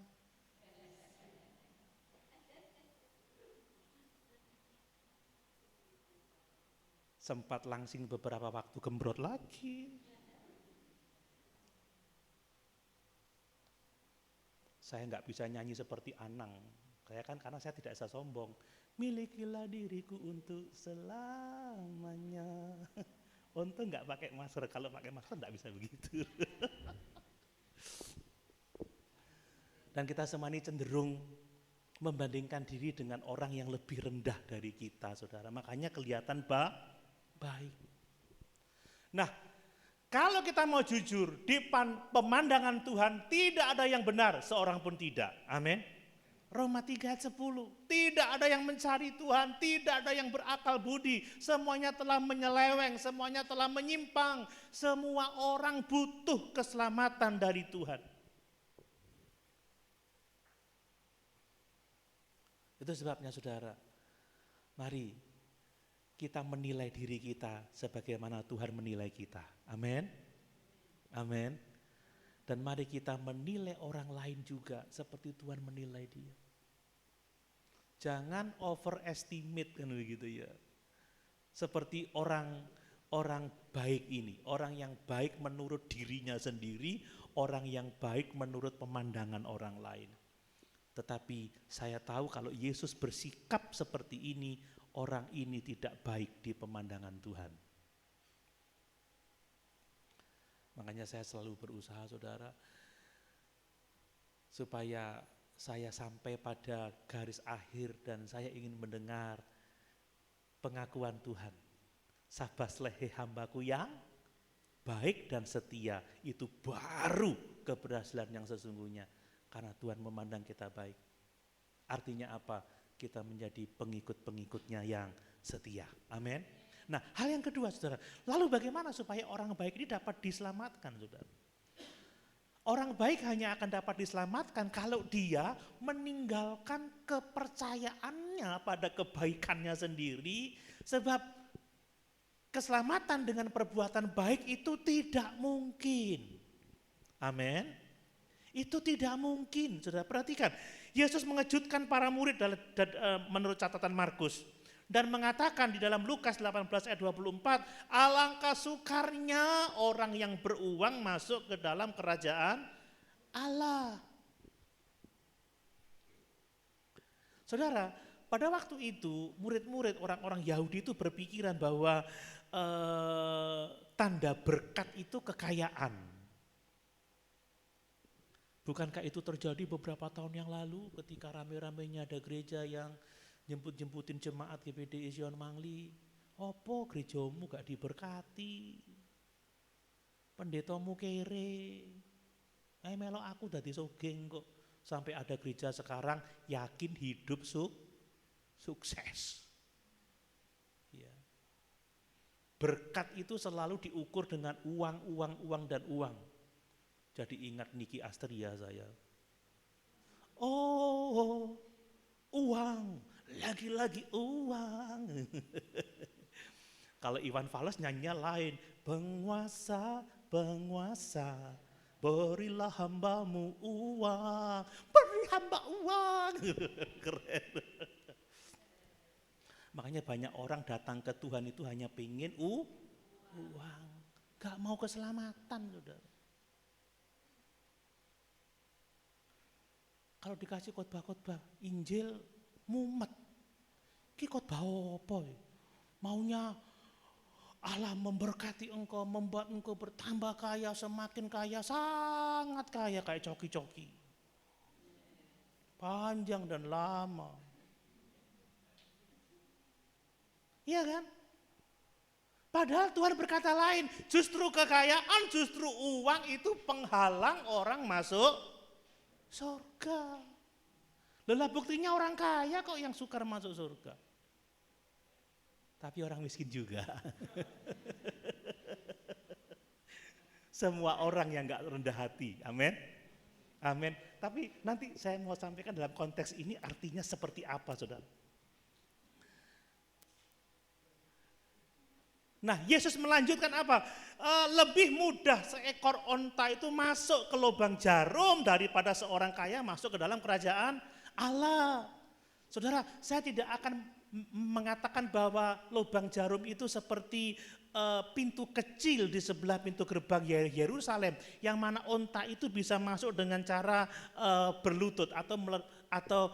E: Sempat langsing beberapa waktu gembrot lagi. Saya nggak bisa nyanyi seperti Anang. Saya kan karena saya tidak bisa sombong. Milikilah diriku untuk selamanya. Untung nggak pakai masker. Kalau pakai masker nggak bisa begitu. Dan kita semua ini cenderung membandingkan diri dengan orang yang lebih rendah dari kita, saudara. Makanya kelihatan baik. Nah, kalau kita mau jujur, di pemandangan Tuhan tidak ada yang benar, seorang pun tidak. Amin. Roma 3 ayat 10. Tidak ada yang mencari Tuhan, tidak ada yang berakal budi. Semuanya telah menyeleweng, semuanya telah menyimpang. Semua orang butuh keselamatan dari Tuhan. Itu sebabnya saudara, mari kita menilai diri kita sebagaimana Tuhan menilai kita. Amin. Amin. Dan mari kita menilai orang lain juga seperti Tuhan menilai dia. Jangan overestimate kan begitu ya. Seperti orang baik ini, orang yang baik menurut dirinya sendiri, orang yang baik menurut pemandangan orang lain. Tetapi saya tahu kalau Yesus bersikap seperti ini, orang ini tidak baik di pemandangan Tuhan. Makanya saya selalu berusaha saudara, supaya saya sampai pada garis akhir dan saya ingin mendengar pengakuan Tuhan. Sabas lehe hambaku yang baik dan setia, itu baru keberhasilan yang sesungguhnya. Karena Tuhan memandang kita baik. Artinya apa? Kita menjadi pengikut-pengikutnya yang setia. Amin. Nah, hal yang kedua saudara, lalu bagaimana supaya orang baik ini dapat diselamatkan saudara? Orang baik hanya akan dapat diselamatkan kalau dia meninggalkan kepercayaannya pada kebaikannya sendiri, sebab keselamatan dengan perbuatan baik itu tidak mungkin. Amin. Itu tidak mungkin, saudara perhatikan. Yesus mengejutkan para murid menurut catatan Markus. Dan mengatakan di dalam Lukas 18 ayat 24, alangkah sukarnya orang yang beruang masuk ke dalam kerajaan Allah. Saudara, pada waktu itu murid-murid orang-orang Yahudi itu berpikiran bahwa tanda berkat itu kekayaan. Bukankah itu terjadi beberapa tahun yang lalu ketika rame-ramenya ada gereja yang jemput-jemputin jemaat GPDI Zion Mangli? Opo gerejamu gak diberkati? Pendetamu kere. Melok aku dadi sugeng kok. Sampai ada gereja sekarang yakin hidup sukses. Ya. Berkat itu selalu diukur dengan uang dan uang. Jadi ingat Niki Astria saya. Oh, uang, lagi-lagi uang. Kalau Iwan Fals nyanyinya lain. Penguasa, penguasa, berilah hambamu uang. Beri hamba uang. Keren. Makanya banyak orang datang ke Tuhan itu hanya pengen uang. Gak mau keselamatan, saudara. Kalau dikasih khotbah-khotbah Injil mumet. Ki khotbah apa? Maunya Allah memberkati engkau, membuat engkau bertambah kaya, semakin kaya, sangat kaya kayak coki-coki. Panjang dan lama. Iya kan? Padahal Tuhan berkata lain, justru kekayaan, justru uang itu penghalang orang masuk surga. Lelah buktinya orang kaya kok yang sukar masuk surga. Tapi orang miskin juga. Semua orang yang gak rendah hati. Amin. Amin. Tapi nanti saya mau sampaikan dalam konteks ini artinya seperti apa, saudara. Nah, Yesus melanjutkan apa? Lebih mudah seekor onta itu masuk ke lubang jarum daripada seorang kaya masuk ke dalam kerajaan Allah. Saudara, saya tidak akan mengatakan bahwa lubang jarum itu seperti pintu kecil di sebelah pintu gerbang Yerusalem, yang mana onta itu bisa masuk dengan cara berlutut atau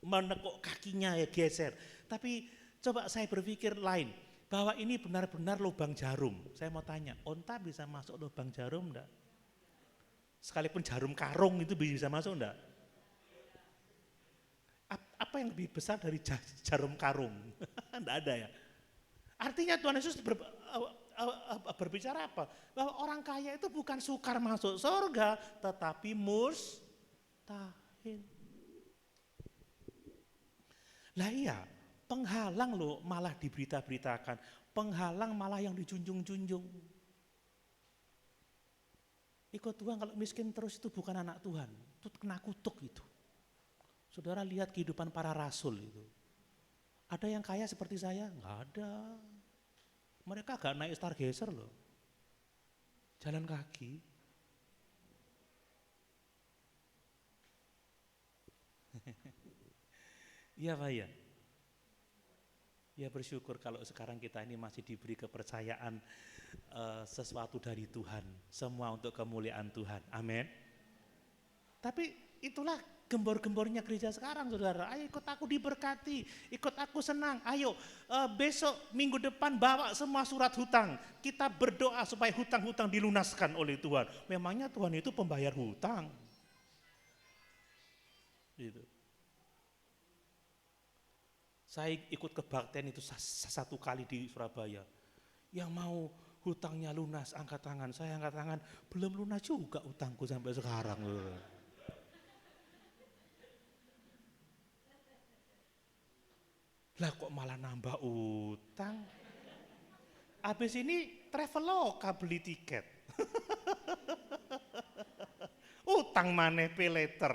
E: menekuk kakinya ya geser. Tapi coba saya berpikir lain. Bahwa ini benar-benar lubang jarum. Saya mau tanya, onta bisa masuk lubang jarum enggak? Sekalipun jarum karung itu bisa masuk enggak? Apa yang lebih besar dari jarum karung? Enggak ada ya. Artinya Tuhan Yesus berbicara apa? Bahwa orang kaya itu bukan sukar masuk surga, tetapi mustahil. Lah iya, penghalang loh malah diberita-beritakan, penghalang malah yang dijunjung-junjung. Ikut Tuhan kalau miskin terus itu bukan anak Tuhan, itu kena kutuk itu. Saudara lihat kehidupan para rasul itu. Ada yang kaya seperti saya? Enggak ada. Mereka agak naik Stargazer loh. Jalan kaki. Iya Pak ya. Ya bersyukur kalau sekarang kita ini masih diberi kepercayaan sesuatu dari Tuhan. Semua untuk kemuliaan Tuhan. Amin. Tapi itulah gembor-gembornya gereja sekarang saudara. Ayo ikut aku diberkati, ikut aku senang. Ayo besok minggu depan bawa semua surat hutang. Kita berdoa supaya hutang-hutang dilunaskan oleh Tuhan. Memangnya Tuhan itu pembayar hutang. Gitu. Saya ikut kebaktian itu satu kali di Surabaya. Yang mau hutangnya lunas, angkat tangan. Saya angkat tangan, belum lunas juga hutangku sampai sekarang. Lah kok malah nambah utang? Habis ini Traveloka beli tiket. Utang maneh pay later.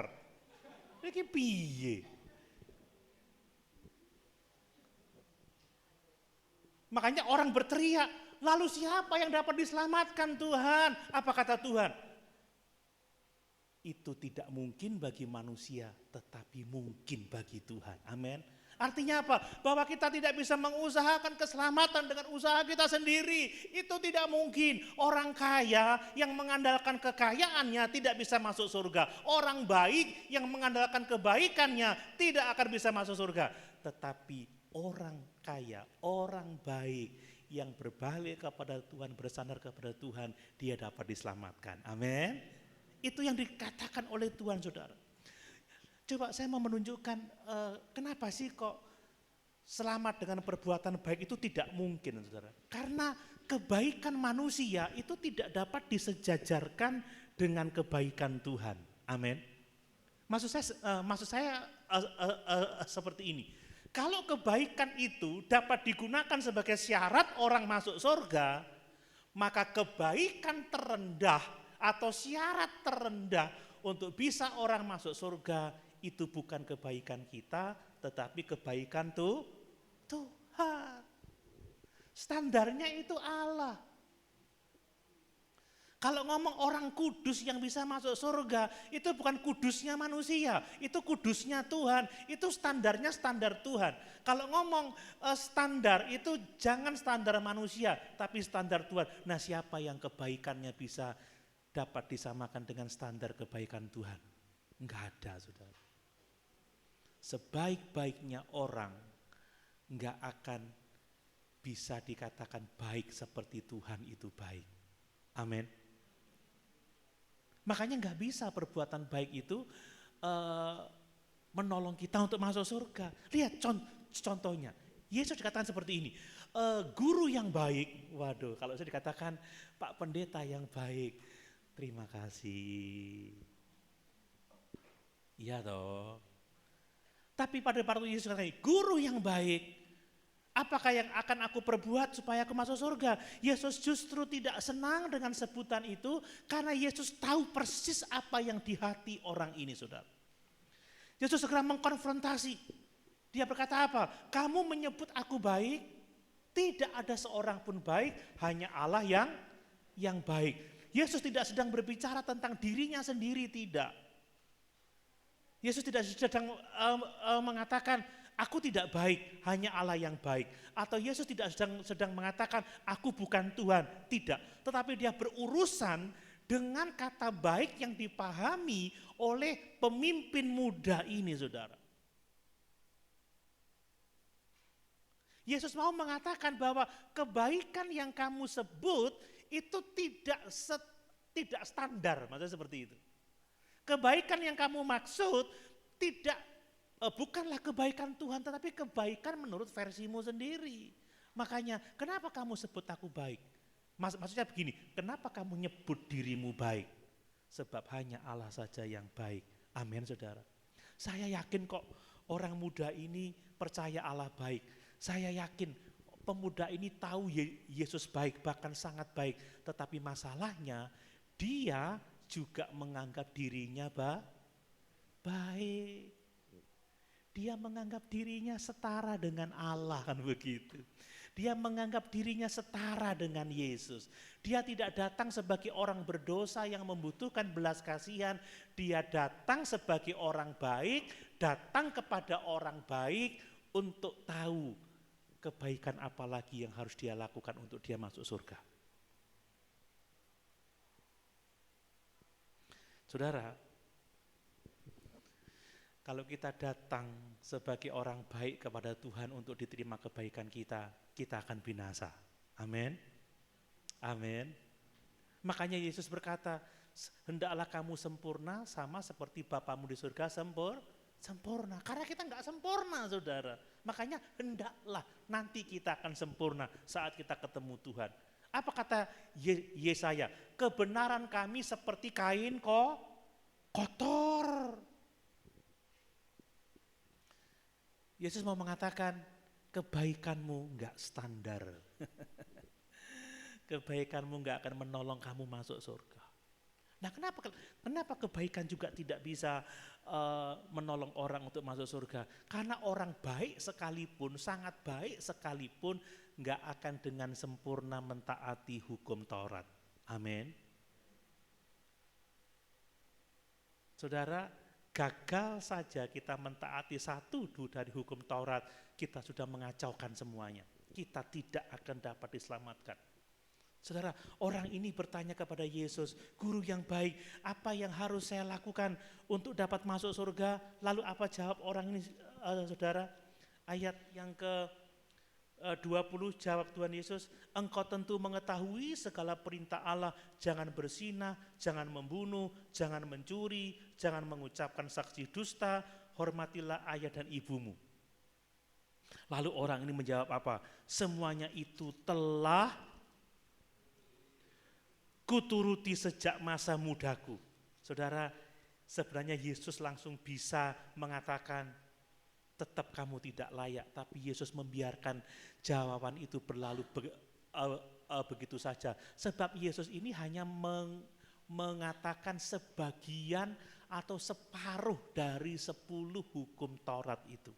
E: Iki piye? Makanya orang berteriak, lalu siapa yang dapat diselamatkan Tuhan? Apa kata Tuhan? Itu tidak mungkin bagi manusia, tetapi mungkin bagi Tuhan. Amin. Artinya apa? Bahwa kita tidak bisa mengusahakan keselamatan dengan usaha kita sendiri. Itu tidak mungkin. Orang kaya yang mengandalkan kekayaannya tidak bisa masuk surga. Orang baik yang mengandalkan kebaikannya tidak akan bisa masuk surga. Tetapi orang kaya, orang baik yang berbalik kepada Tuhan, bersandar kepada Tuhan, dia dapat diselamatkan. Amin. Itu yang dikatakan oleh Tuhan, saudara. Coba saya mau menunjukkan kenapa sih kok selamat dengan perbuatan baik itu tidak mungkin, saudara. Karena kebaikan manusia itu tidak dapat disejajarkan dengan kebaikan Tuhan. Amin. Maksud saya seperti ini. Kalau kebaikan itu dapat digunakan sebagai syarat orang masuk surga, maka kebaikan terendah atau syarat terendah untuk bisa orang masuk surga itu bukan kebaikan kita, tetapi kebaikan Tuhan. Standarnya itu Allah. Kalau ngomong orang kudus yang bisa masuk surga, itu bukan kudusnya manusia, itu kudusnya Tuhan, itu standarnya standar Tuhan. Kalau ngomong standar itu jangan standar manusia, tapi standar Tuhan. Nah siapa yang kebaikannya bisa dapat disamakan dengan standar kebaikan Tuhan? Enggak ada, saudara. Sebaik-baiknya orang enggak akan bisa dikatakan baik seperti Tuhan itu baik. Amin. Makanya nggak bisa perbuatan baik itu menolong kita untuk masuk surga. Lihat contohnya, Yesus dikatakan seperti ini, guru yang baik, waduh kalau saya dikatakan Pak Pendeta yang baik, terima kasih. Iya toh. Tapi pada waktu Yesus katakan, guru yang baik, apakah yang akan aku perbuat supaya aku masuk surga? Yesus justru tidak senang dengan sebutan itu karena Yesus tahu persis apa yang di hati orang ini, saudara. Yesus segera mengkonfrontasi. Dia berkata apa? Kamu menyebut aku baik, tidak ada seorang pun baik, hanya Allah yang baik. Yesus tidak sedang berbicara tentang dirinya sendiri, tidak. Yesus tidak sedang mengatakan, aku tidak baik, hanya Allah yang baik. Atau Yesus tidak sedang mengatakan, aku bukan Tuhan. Tidak, tetapi dia berurusan dengan kata baik yang dipahami oleh pemimpin muda ini, saudara. Yesus mau mengatakan bahwa kebaikan yang kamu sebut itu tidak standar, maksudnya seperti itu. Kebaikan yang kamu maksud bukanlah kebaikan Tuhan, tetapi kebaikan menurut versimu sendiri. Makanya, kenapa kamu sebut aku baik? Maksudnya begini, kenapa kamu nyebut dirimu baik? Sebab hanya Allah saja yang baik. Amin, saudara. Saya yakin kok orang muda ini percaya Allah baik. Saya yakin pemuda ini tahu Yesus baik, bahkan sangat baik. Tetapi masalahnya dia juga menganggap dirinya baik. Dia menganggap dirinya setara dengan Allah, kan begitu. Dia menganggap dirinya setara dengan Yesus. Dia tidak datang sebagai orang berdosa yang membutuhkan belas kasihan. Dia datang sebagai orang baik, datang kepada orang baik untuk tahu kebaikan apa lagi yang harus dia lakukan untuk dia masuk surga. Saudara, kalau kita datang sebagai orang baik kepada Tuhan untuk diterima kebaikan kita akan binasa. Amin. Amin. Makanya Yesus berkata, hendaklah kamu sempurna sama seperti Bapamu di surga sempurna. Karena kita enggak sempurna, saudara. Makanya hendaklah nanti kita akan sempurna saat kita ketemu Tuhan. Apa kata Yesaya? Kebenaran kami seperti kain kotor. Yesus mau mengatakan, kebaikanmu enggak standar. Kebaikanmu enggak akan menolong kamu masuk surga. Nah, kenapa kebaikan juga tidak bisa menolong orang untuk masuk surga? Karena orang baik sekalipun, sangat baik sekalipun, enggak akan dengan sempurna mentaati hukum Taurat. Amin. Saudara, gagal saja kita mentaati satu dari hukum Taurat, kita sudah mengacaukan semuanya. Kita tidak akan dapat diselamatkan. Saudara, orang ini bertanya kepada Yesus, guru yang baik, apa yang harus saya lakukan untuk dapat masuk surga? Lalu apa jawab orang ini, saudara? Ayat yang ke-20 jawab Tuhan Yesus, engkau tentu mengetahui segala perintah Allah, jangan berzinah, jangan membunuh, jangan mencuri, jangan mengucapkan saksi dusta, hormatilah ayah dan ibumu. Lalu orang ini menjawab apa? Semuanya itu telah kuturuti sejak masa mudaku. Saudara, sebenarnya Yesus langsung bisa mengatakan, tetap kamu tidak layak, tapi Yesus membiarkan jawaban itu berlalu begitu saja. Sebab Yesus ini hanya mengatakan sebagian atau separuh dari 10 hukum Taurat itu.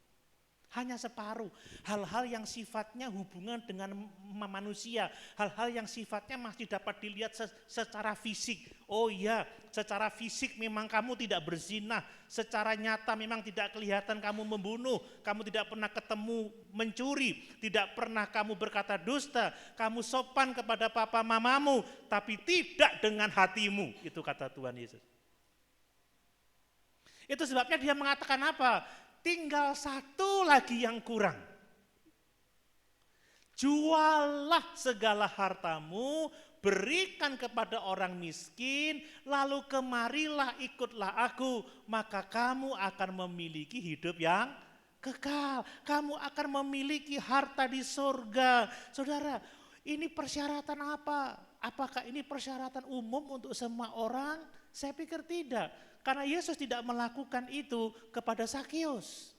E: Hanya separuh, hal-hal yang sifatnya hubungan dengan manusia, hal-hal yang sifatnya masih dapat dilihat secara fisik. Oh iya, secara fisik memang kamu tidak berzina, secara nyata memang tidak kelihatan kamu membunuh, kamu tidak pernah ketemu mencuri, tidak pernah kamu berkata dusta, kamu sopan kepada papa mamamu, tapi tidak dengan hatimu, itu kata Tuhan Yesus. Itu sebabnya dia mengatakan apa? Tinggal satu lagi yang kurang. Juallah segala hartamu, berikan kepada orang miskin, lalu kemarilah ikutlah aku, maka kamu akan memiliki hidup yang kekal. Kamu akan memiliki harta di surga. Saudara, ini persyaratan apa? Apakah ini persyaratan umum untuk semua orang? Saya pikir tidak. Karena Yesus tidak melakukan itu kepada Sakeus.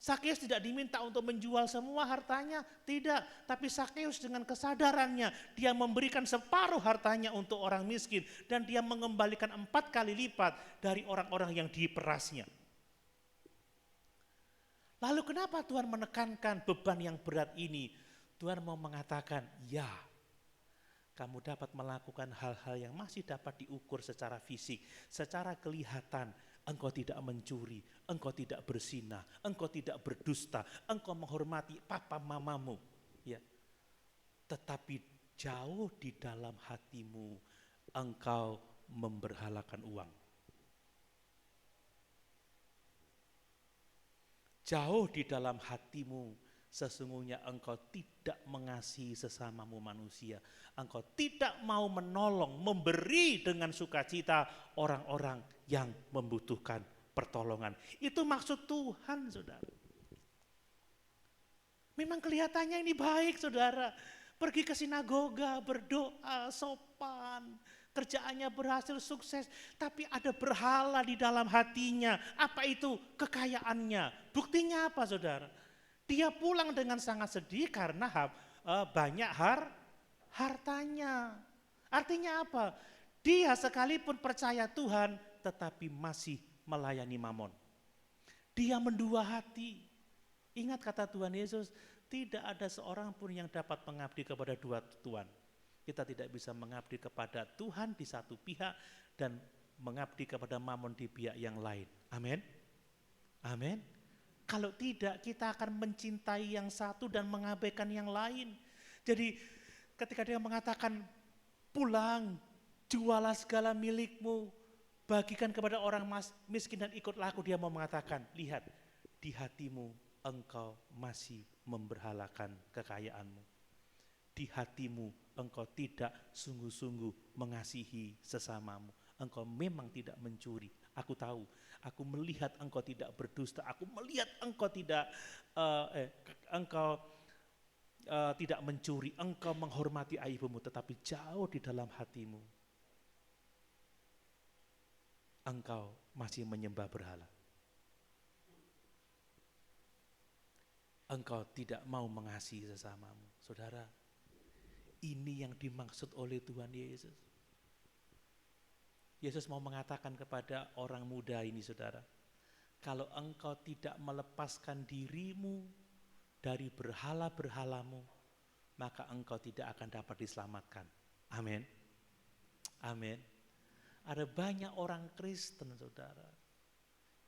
E: Sakeus tidak diminta untuk menjual semua hartanya, tidak. Tapi Sakeus dengan kesadarannya, dia memberikan separuh hartanya untuk orang miskin. Dan dia mengembalikan 4 kali lipat dari orang-orang yang diperasnya. Lalu kenapa Tuhan menekankan beban yang berat ini? Tuhan mau mengatakan, ya, kamu dapat melakukan hal-hal yang masih dapat diukur secara fisik, secara kelihatan. Engkau tidak mencuri, engkau tidak berzina, engkau tidak berdusta, engkau menghormati papa mamamu. Ya. Tetapi jauh di dalam hatimu engkau memberhalakan uang. Jauh di dalam hatimu sesungguhnya engkau tidak mengasihi sesamamu manusia. Engkau tidak mau menolong, memberi dengan sukacita orang-orang yang membutuhkan pertolongan. Itu maksud Tuhan, saudara. Memang kelihatannya ini baik, saudara. Pergi ke sinagoga, berdoa, sopan, kerjaannya berhasil, sukses. Tapi ada berhala di dalam hatinya. Apa itu? Kekayaannya, Buktinya apa saudara? Dia pulang dengan sangat sedih karena banyak hartanya. Artinya apa? Dia sekalipun percaya Tuhan tetapi masih melayani Mamon. Dia mendua hati. Ingat kata Tuhan Yesus, tidak ada seorang pun yang dapat mengabdi kepada dua tuan. Kita tidak bisa mengabdi kepada Tuhan di satu pihak dan mengabdi kepada Mamon di pihak yang lain. Amin. Amin. Kalau tidak, kita akan mencintai yang satu dan mengabaikan yang lain. Jadi ketika dia mengatakan, pulang, jualah segala milikmu, bagikan kepada orang miskin dan ikutlah aku, dia mau mengatakan, lihat, di hatimu engkau masih memberhalakan kekayaanmu. Di hatimu engkau tidak sungguh-sungguh mengasihi sesamamu. Engkau memang tidak mencuri. Aku tahu, aku melihat engkau tidak berdusta. Aku melihat engkau tidak tidak mencuri. Engkau menghormati ayahmu, tetapi jauh di dalam hatimu engkau masih menyembah berhala. Engkau tidak mau mengasihi sesamamu. Saudara, ini yang dimaksud oleh Tuhan Yesus. Yesus mau mengatakan kepada orang muda ini, saudara, kalau engkau tidak melepaskan dirimu dari berhala-berhalamu, maka engkau tidak akan dapat diselamatkan. Amin. Amin. Ada banyak orang Kristen, saudara,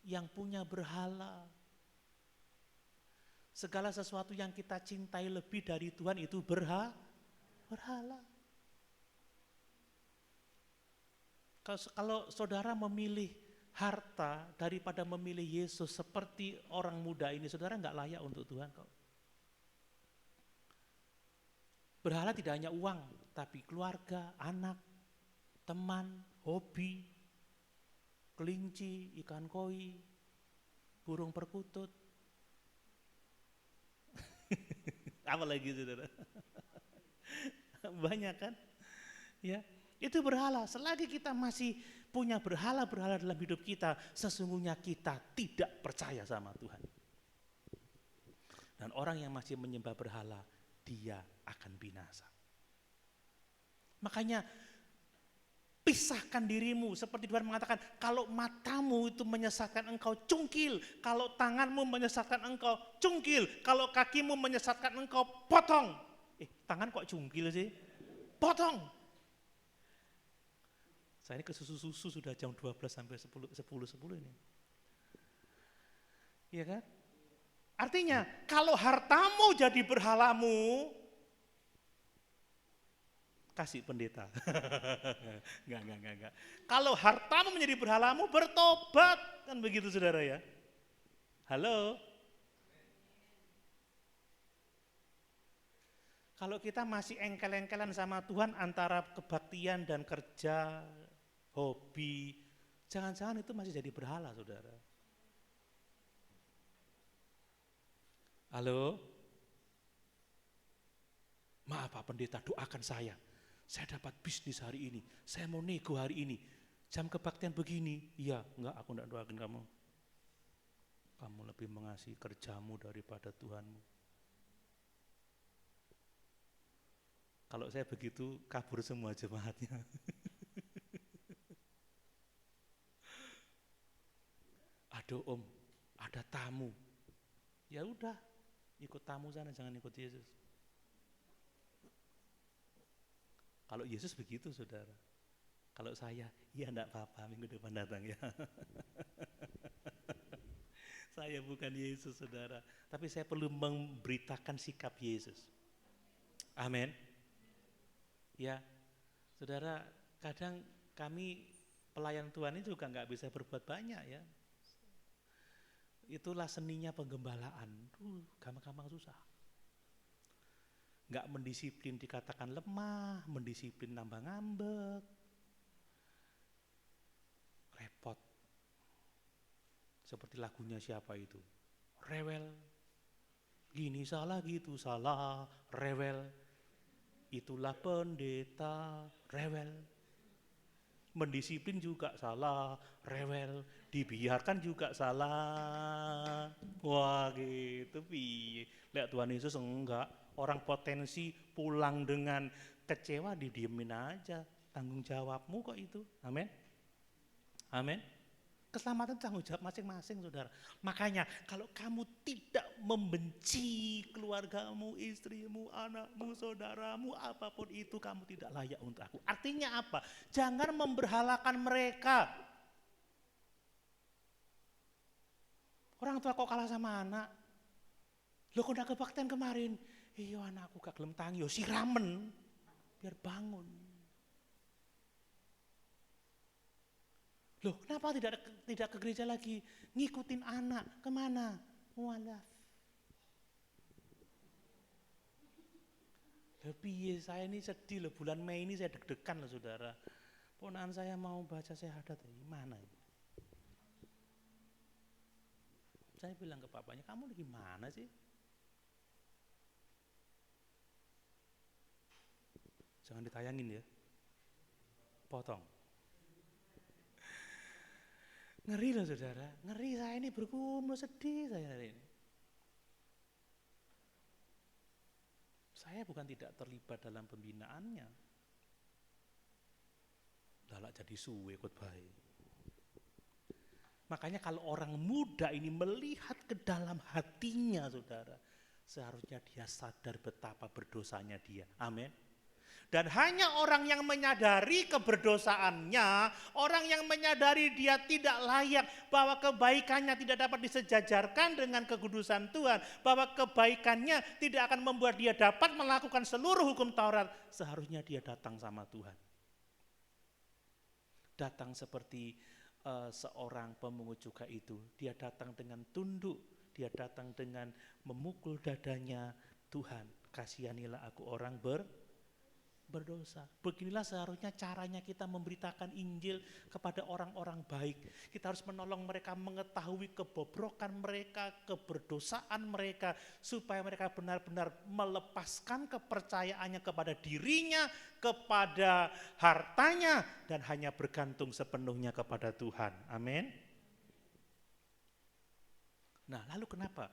E: yang punya berhala. Segala sesuatu yang kita cintai lebih dari Tuhan itu berhala. Kalau saudara memilih harta daripada memilih Yesus seperti orang muda ini, saudara nggak layak untuk Tuhan kok. Berhala tidak hanya uang, tapi keluarga, anak, teman, hobi, kelinci, ikan koi, burung perkutut. Apalagi saudara? Banyak kan? Ya, itu berhala. Selagi kita masih punya berhala-berhala dalam hidup kita, sesungguhnya kita tidak percaya sama Tuhan. Dan orang yang masih menyembah berhala, dia akan binasa. Makanya pisahkan dirimu, seperti Tuhan mengatakan, kalau matamu itu menyesatkan engkau, cungkil. Kalau tanganmu menyesatkan engkau, cungkil. Kalau kakimu menyesatkan engkau, potong. Tangan kok cungkil sih? Potong. Saya ini ke susu-susu sudah jam 12 sampai 10 ini. Iya kan? Artinya, kalau hartamu jadi berhalamu, kasih pendeta. Enggak. Kalau hartamu menjadi berhalamu, bertobat. Kan begitu saudara ya. Halo. Kalau kita masih engkel-engkelan sama Tuhan antara kebaktian dan kerja, hobi, jangan-jangan itu masih jadi berhala saudara. Halo. Maaf Pak Pendeta, doakan saya. Saya dapat bisnis hari ini, saya mau nego hari ini, jam kebaktian begini. Iya, enggak, aku enggak doakan kamu. Kamu lebih mengasihi kerjamu daripada Tuhanmu. Kalau saya begitu, kabur semua jemaatnya. Aduh Om, ada tamu. Ya udah, ikut tamu sana, jangan ikut Yesus. Kalau Yesus begitu saudara. Kalau saya, ya enggak apa-apa, minggu depan datang ya. Saya bukan Yesus saudara. Tapi saya perlu memberitakan sikap Yesus. Amin. Ya, saudara, kadang kami pelayan Tuhan ini juga enggak bisa berbuat banyak ya. Itulah seninya penggembalaan. Gampang-gampang susah. Enggak mendisiplin dikatakan lemah, mendisiplin nambah ngambek. Repot. Seperti lagunya siapa itu? Rewel. Gini salah, gitu salah, rewel. Itulah pendeta, rewel. Mendisiplin juga salah, rewel. dibiarkan juga salah. Wah gitu piye. Lihat Tuhan Yesus enggak, orang potensi pulang dengan kecewa didiemin aja. Tanggung jawabmu kok itu. Amin. Amin. Keselamatan tanggung jawab masing-masing, saudara. Makanya kalau kamu tidak membenci keluargamu, istrimu, anakmu, saudaramu, apapun itu, kamu tidak layak untuk aku. Artinya apa? Jangan memberhalakan mereka. Orang tua kok kalah sama anak? Loh kok udah kebaktian kemarin? Iya anakku gak gelem tangi, yo siramen biar bangun. Loh, kenapa tidak ke gereja lagi? Ngikutin anak, kemana? Mualaf. Lebih saya ini sedih loh, bulan Mei ini saya deg-degan loh saudara. Ponakan saya mau baca syahadat, gimana ini? Saya bilang ke papanya, kamu gimana sih? Jangan ditayangin ya, potong. Ngeri loh saudara, ngeri saya ini bergumul, sedih saya hari ini. Saya bukan tidak terlibat dalam pembinaannya. Lalak jadi suwe ikut baik. Makanya kalau orang muda ini melihat ke dalam hatinya saudara, seharusnya dia sadar betapa berdosanya dia. Amin. Dan hanya orang yang menyadari keberdosaannya, orang yang menyadari dia tidak layak, bahwa kebaikannya tidak dapat disejajarkan dengan kekudusan Tuhan, bahwa kebaikannya tidak akan membuat dia dapat melakukan seluruh hukum Taurat, seharusnya dia datang sama Tuhan. Datang seperti seorang pemungut cukai itu, dia datang dengan tunduk, dia datang dengan memukul dadanya, Tuhan kasihanilah aku orang berdosa. Beginilah seharusnya caranya kita memberitakan Injil kepada orang-orang baik. Kita harus menolong mereka mengetahui kebobrokan mereka, keberdosaan mereka, supaya mereka benar-benar melepaskan kepercayaannya kepada dirinya, kepada hartanya, dan hanya bergantung sepenuhnya kepada Tuhan. Amin. Nah, lalu kenapa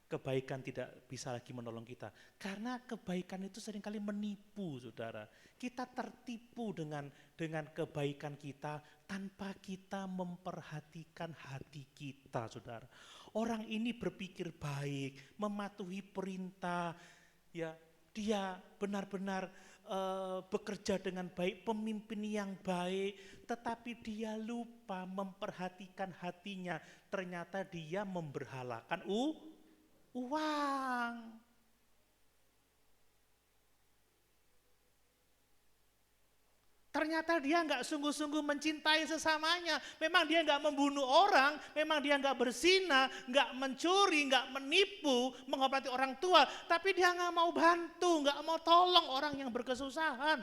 E: kebaikan tidak bisa lagi menolong kita? Karena kebaikan itu seringkali menipu, saudara. Kita tertipu dengan kebaikan kita tanpa kita memperhatikan hati kita, saudara. Orang ini berpikir baik, mematuhi perintah, ya dia benar-benar bekerja dengan baik, pemimpin yang baik, tetapi dia lupa memperhatikan hatinya. Ternyata dia memberhalakan uang. Ternyata dia nggak sungguh-sungguh mencintai sesamanya. Memang dia nggak membunuh orang, memang dia nggak berzina, nggak mencuri, nggak menipu, menghormati orang tua. Tapi dia nggak mau bantu, nggak mau tolong orang yang berkesusahan.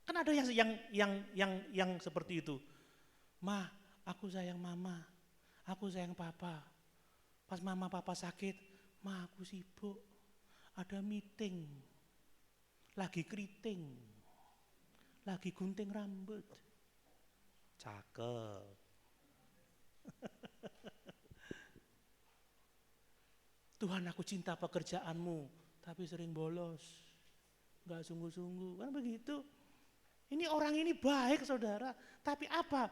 E: Kan ada yang seperti itu. Ma, aku sayang mama, aku sayang papa. Pas mama papa sakit, ma aku sibuk, ada meeting, lagi keriting, lagi gunting rambut. Cakep. Tuhan aku cinta pekerjaanmu, tapi sering bolos, gak sungguh-sungguh, kan begitu. Ini orang ini baik saudara, tapi apa?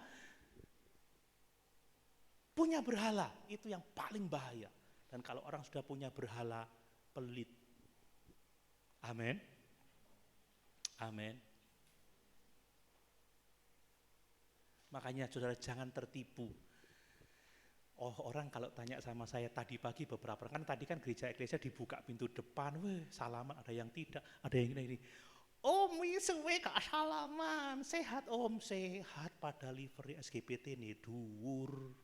E: Punya berhala, itu yang paling bahaya. Dan kalau orang sudah punya berhala, pelit. Amin. Amin. Makanya saudara jangan tertipu. Oh, orang kalau tanya sama saya tadi pagi beberapa orang, kan tadi kan gereja eklesia dibuka pintu depan, weh salaman, ada yang tidak, ada yang ini. Om suwe gak salaman, sehat om, sehat, pada livery SGPT nih dhuwur.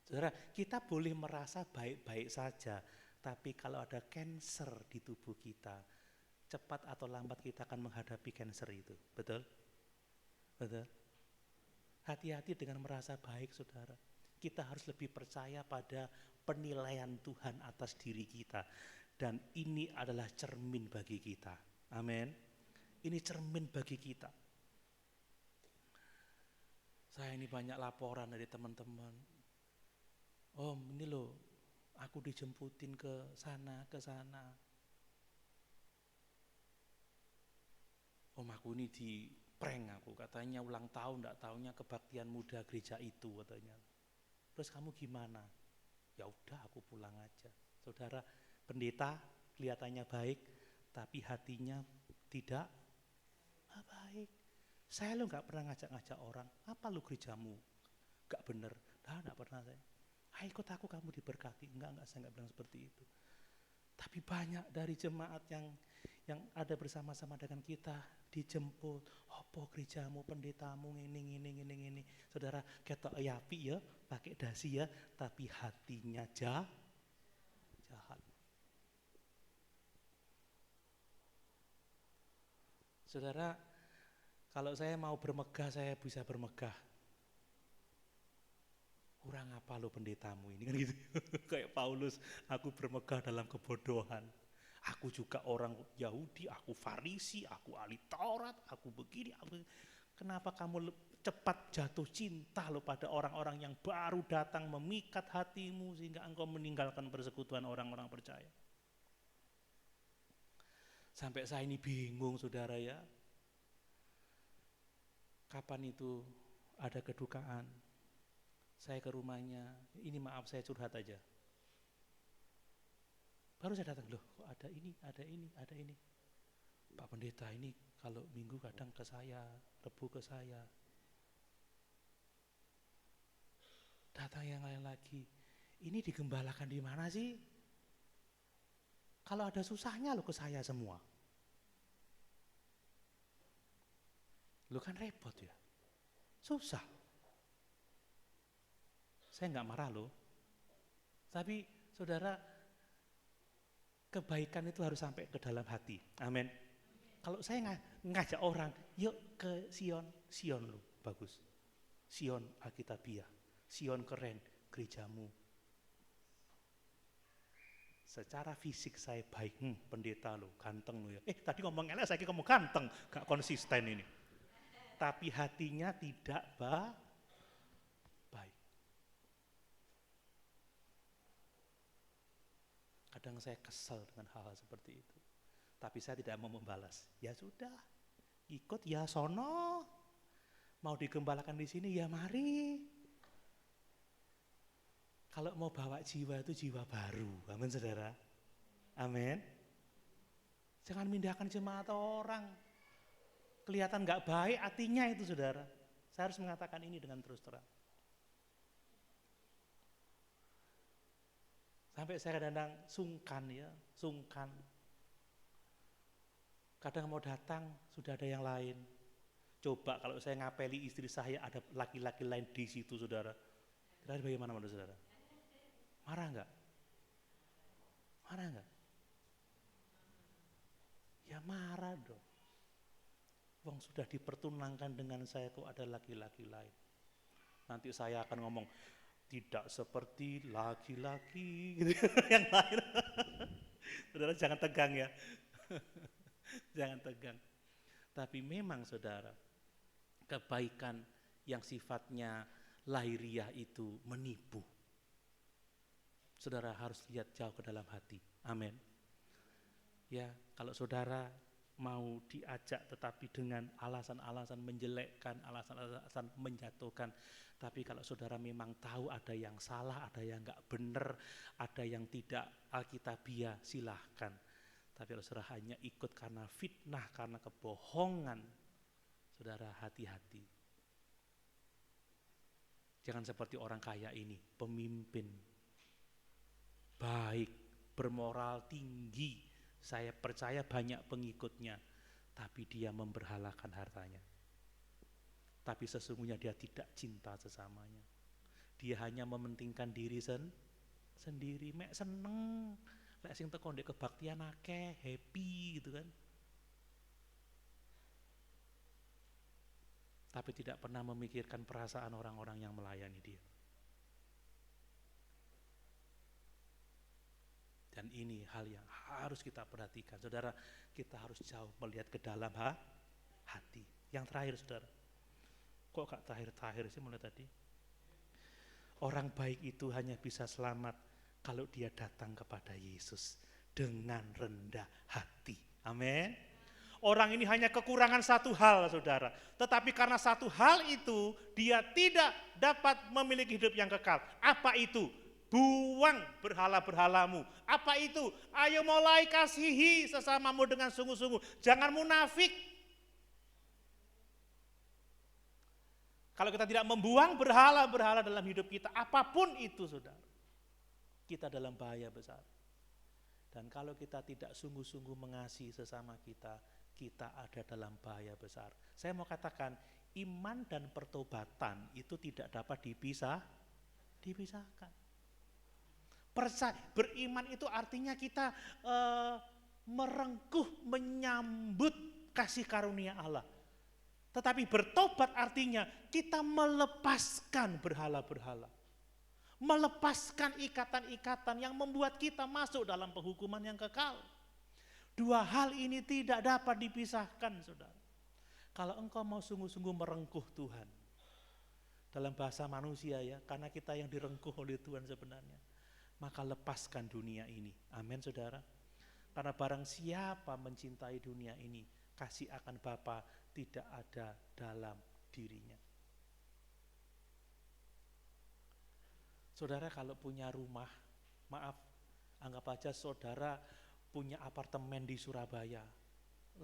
E: Saudara, kita boleh merasa baik-baik saja, tapi kalau ada cancer di tubuh kita, cepat atau lambat kita akan menghadapi cancer itu. Betul? Betul? Hati-hati dengan merasa baik, saudara. Kita harus lebih percaya pada penilaian Tuhan atas diri kita. Dan ini adalah cermin bagi kita. Amin. Ini cermin bagi kita. Saya ini banyak laporan dari teman-teman. Om, ini loh, aku dijemputin ke sana, ke sana. Om, aku ini di prank aku, katanya ulang tahun, enggak tahunya kebaktian muda gereja itu katanya. Terus kamu gimana? Ya udah, aku pulang aja. Saudara, pendeta kelihatannya baik, tapi hatinya tidak baik. Saya lo nggak pernah ngajak-ngajak orang. Apa lu gerejamu? Nggak bener. Nggak pernah saya. Ayo ikut aku, kamu diberkati. Enggak, saya nggak bilang seperti itu. Tapi banyak dari jemaat yang ada bersama-sama dengan kita dijemput. Opo gerejamu, pendetamu, ini. Saudara, ketok yapi ya, pakai dasi ya, tapi hatinya jahat. Saudara, kalau saya mau bermegah, saya bisa bermegah. Kurang apa lo pendetamu ini, kan gitu. Kayak Paulus, aku bermegah dalam kebodohan. Aku juga orang Yahudi, aku Farisi, aku ahli Taurat, aku begini. Kenapa kamu cepat jatuh cinta lo pada orang-orang yang baru datang memikat hatimu sehingga engkau meninggalkan persekutuan orang-orang percaya? Sampai saya ini bingung, saudara ya. Kapan itu ada kedukaan, saya ke rumahnya, ini maaf saya curhat aja. Baru saya datang, loh kok ada ini. Pak Pendeta ini kalau minggu kadang ke saya, Rebu ke saya. Datang yang lain lagi, ini digembalakan di mana sih? Kalau ada susahnya lo ke saya semua. Lo kan repot ya, susah. Saya nggak marah lo, tapi saudara, kebaikan itu harus sampai ke dalam hati. Amin. Kalau saya ngajak orang, yuk ke Sion lo bagus. Sion Alkitabiah, Sion keren, gerejamu. Secara fisik saya baik, pendeta lo, ganteng lo ya. Tadi ngomong elek, saya ngomong ganteng, gak konsisten ini. Tapi hatinya tidak baik. Kadang saya kesal dengan hal-hal seperti itu. Tapi saya tidak mau membalas. Ya sudah, ikut ya sono. Mau digembalakan di sini ya mari. Kalau mau bawa jiwa itu jiwa baru. Amin saudara. Amin. Jangan mindahkan jemaat orang. Kelihatan gak baik artinya itu saudara. Saya harus mengatakan ini dengan terus terang. Sampai saya kadang sungkan. Kadang mau datang sudah ada yang lain. Coba kalau saya ngapeli istri saya ada laki-laki lain di situ saudara. Kira-kira bagaimana menurut saudara? Marah enggak? Ya marah dong. Wong sudah dipertunangkan dengan saya kok ada laki-laki lain. Nanti saya akan ngomong tidak seperti laki-laki gitu. Yang lain. Saudara jangan tegang ya. Jangan tegang. Tapi memang saudara, kebaikan yang sifatnya lahiriah itu menipu. Saudara harus lihat jauh ke dalam hati. Amin. Ya, kalau saudara mau diajak tetapi dengan alasan-alasan menjelekkan, alasan-alasan menjatuhkan. Tapi kalau saudara memang tahu ada yang salah, ada yang enggak benar, ada yang tidak alkitabiah, silahkan. Tapi kalau saudara hanya ikut karena fitnah, karena kebohongan, saudara hati-hati. Jangan seperti orang kaya ini, pemimpin, baik, bermoral tinggi, saya percaya banyak pengikutnya, tapi dia memberhalakan hartanya. Tapi sesungguhnya dia tidak cinta sesamanya. Dia hanya mementingkan diri sendiri, mek seneng, lek sing teko ndek kebaktian akeh, happy gitu kan. Tapi tidak pernah memikirkan perasaan orang-orang yang melayani dia. Dan Dan ini hal yang harus kita perhatikan. Saudara, kita harus jauh melihat ke dalam hati. Yang terakhir, saudara. Kok gak terakhir sih mulai tadi? Orang baik itu hanya bisa selamat kalau dia datang kepada Yesus dengan rendah hati. Amin. Orang ini hanya kekurangan satu hal, saudara. Tetapi karena satu hal itu, dia tidak dapat memiliki hidup yang kekal. Apa itu? Buang berhala-berhalamu. Apa itu? Ayo mulai kasihi sesamamu dengan sungguh-sungguh. Jangan munafik. Kalau kita tidak membuang berhala-berhala dalam hidup kita, apapun itu, saudara, kita dalam bahaya besar. Dan kalau kita tidak sungguh-sungguh mengasihi sesama kita, kita ada dalam bahaya besar. Saya mau katakan, iman dan pertobatan itu tidak dapat dipisahkan. Beriman itu artinya kita merengkuh, menyambut kasih karunia Allah. Tetapi bertobat artinya kita melepaskan berhala-berhala. Melepaskan ikatan-ikatan yang membuat kita masuk dalam penghukuman yang kekal. Dua hal ini tidak dapat dipisahkan, saudara. Kalau engkau mau sungguh-sungguh merengkuh Tuhan, dalam bahasa manusia ya, karena kita yang direngkuh oleh Tuhan sebenarnya, maka lepaskan dunia ini. Amin, saudara. Karena barang siapa mencintai dunia ini, kasih akan Bapa tidak ada dalam dirinya. Saudara kalau punya rumah, maaf, anggap aja saudara punya apartemen di Surabaya,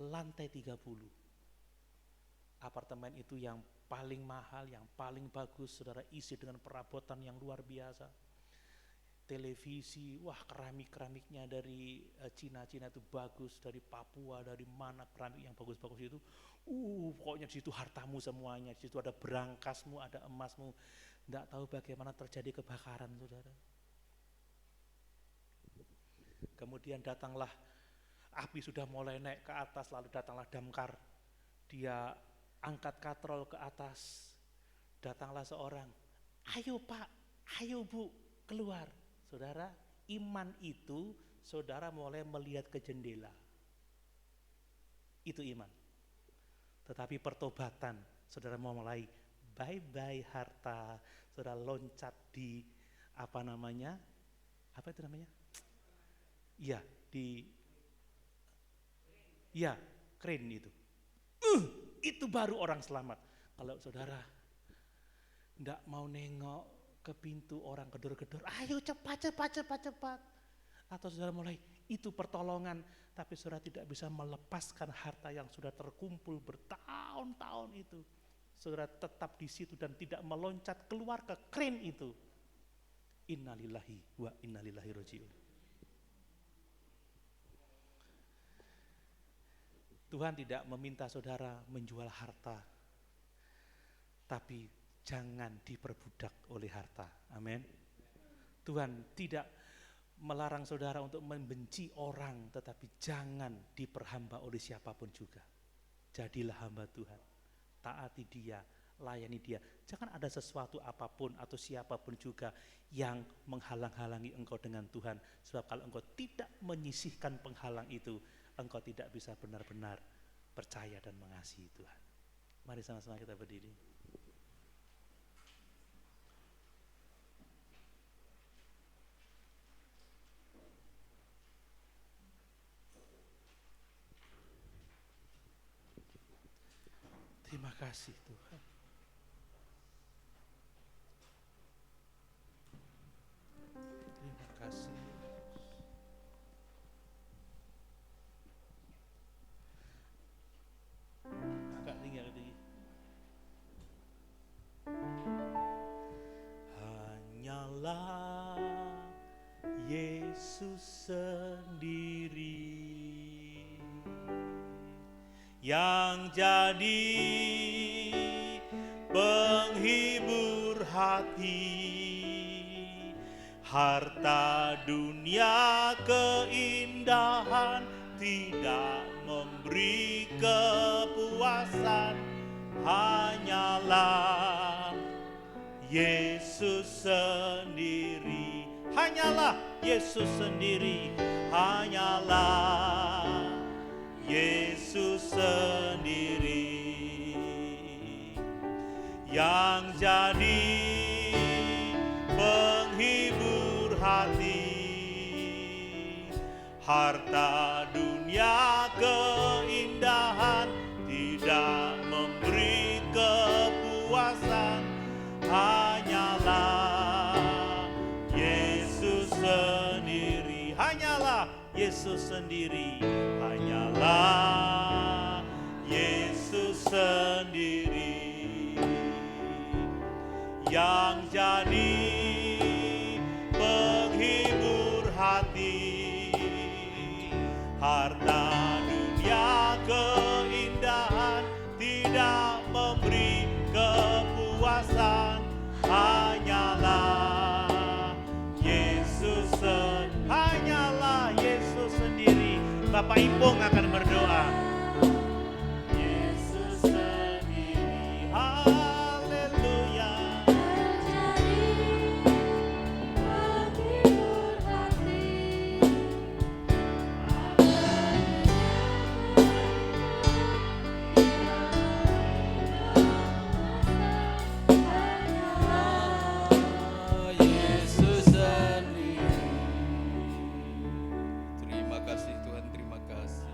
E: lantai 30. Apartemen itu yang paling mahal, yang paling bagus, saudara isi dengan perabotan yang luar biasa. Televisi, wah keramik-keramiknya dari Cina itu bagus, dari Papua, dari mana keramik yang bagus-bagus itu. Pokoknya di situ hartamu semuanya, di situ ada berangkasmu, ada emasmu. Nggak tahu bagaimana terjadi kebakaran, saudara. Kemudian datanglah, api sudah mulai naik ke atas, lalu datanglah damkar. Dia angkat katrol ke atas, datanglah seorang, ayo Pak, ayo Bu, keluar. Saudara, iman itu saudara mulai melihat ke jendela. Itu iman. Tetapi pertobatan, saudara mau mulai bye-bye harta, saudara loncat di apa itu namanya? Iya, keren itu. Itu baru orang selamat. Kalau saudara enggak mau nengok ke pintu orang gedor-gedor, ayo cepat. Atau saudara mulai, itu pertolongan, tapi saudara tidak bisa melepaskan harta yang sudah terkumpul bertahun-tahun itu. Saudara tetap di situ dan tidak meloncat keluar ke kren itu. Innalillahi wa innalillahi rajiun. Tuhan tidak meminta saudara menjual harta, tapi jangan diperbudak oleh harta. Amin. Tuhan tidak melarang saudara untuk membenci orang, tetapi jangan diperhamba oleh siapapun juga. Jadilah hamba Tuhan, taati Dia, layani Dia. Jangan ada sesuatu apapun atau siapapun juga yang menghalang-halangi engkau dengan Tuhan. Sebab kalau engkau tidak menyisihkan penghalang itu, engkau tidak bisa benar-benar percaya dan mengasihi Tuhan. Mari sama-sama kita berdiri. Terima kasih Tuhan. Terima kasih. Agak tinggi. Hanyalah Yesus sendiri yang jadi penghibur hati. Harta dunia keindahan tidak memberi kepuasan. Hanyalah Yesus sendiri. Hanyalah Yesus sendiri hanyalah Yesus sendiri yang jadi penghibur hati. Harta dunia keindahan tidak memberi kepuasan, hanyalah Yesus sendiri, hanyalah Yesus sendiri, hanyalah Yesus sendiri yang jadi penghibur hati. Harta dunia keindahan tidak memberi kepuasan, hanyalah Yesus sendiri, hanyalah Yesus sendiri. Bapak Ipung akan berdoa. Yesus sendiri, haleluya.
F: Yesus sendiri. Terima kasih Tuhan, terima kasih.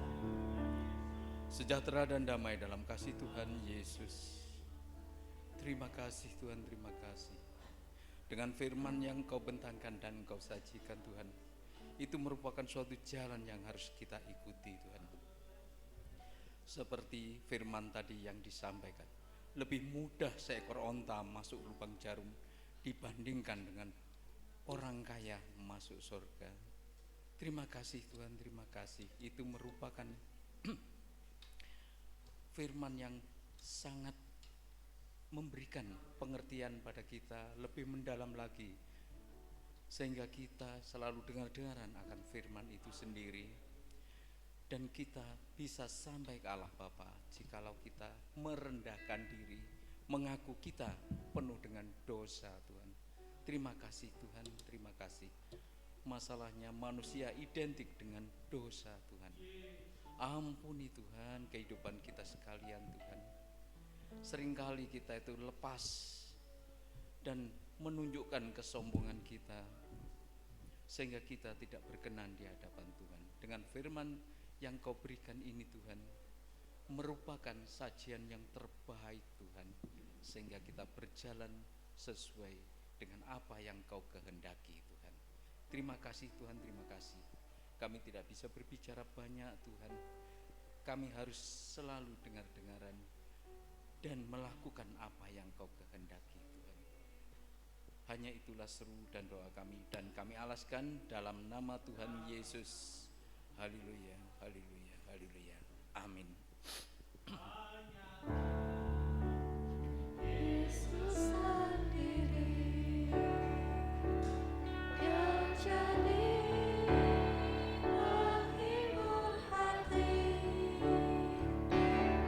F: Sejahtera dan damai dalam kasih Tuhan Yesus. Terima kasih Tuhan, terima kasih. Dengan firman yang Kau bentangkan dan Kau sajikan Tuhan, itu merupakan suatu jalan yang harus kita ikuti Tuhan. Seperti firman tadi yang disampaikan, lebih mudah seekor onta masuk lubang jarum dibandingkan dengan orang kaya masuk surga. Terima kasih Tuhan, terima kasih. Itu merupakan firman yang sangat memberikan pengertian pada kita lebih mendalam lagi, sehingga kita selalu dengar-dengaran akan firman itu sendiri, dan kita bisa sampai ke Allah Bapa jikalau kita merendahkan diri, mengaku kita penuh dengan dosa Tuhan. Terima kasih Tuhan, terima kasih. Masalahnya manusia identik dengan dosa Tuhan. Ampuni Tuhan kehidupan kita sekalian Tuhan. Seringkali kita itu lepas dan menunjukkan kesombongan kita, sehingga kita tidak berkenan di hadapan Tuhan. Dengan firman yang Kau berikan ini Tuhan, merupakan sajian yang terbaik Tuhan, sehingga kita berjalan sesuai dengan apa yang Kau kehendaki Tuhan. Terima kasih Tuhan, terima kasih. Kami tidak bisa berbicara banyak Tuhan, kami harus selalu dengar-dengaran dan melakukan apa yang Kau kehendaki Tuhan. Hanya itulah seru dan doa kami, dan kami alaskan dalam nama Tuhan Yesus. Haleluya, haleluya, haleluya. Amin.
B: Yesus sendiri yang jadi penghibur hati.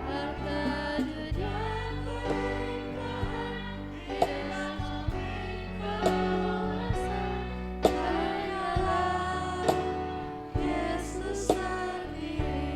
B: Harta dunia keindahan tidak memberi kepuasan, hanyalah Yesus sendiri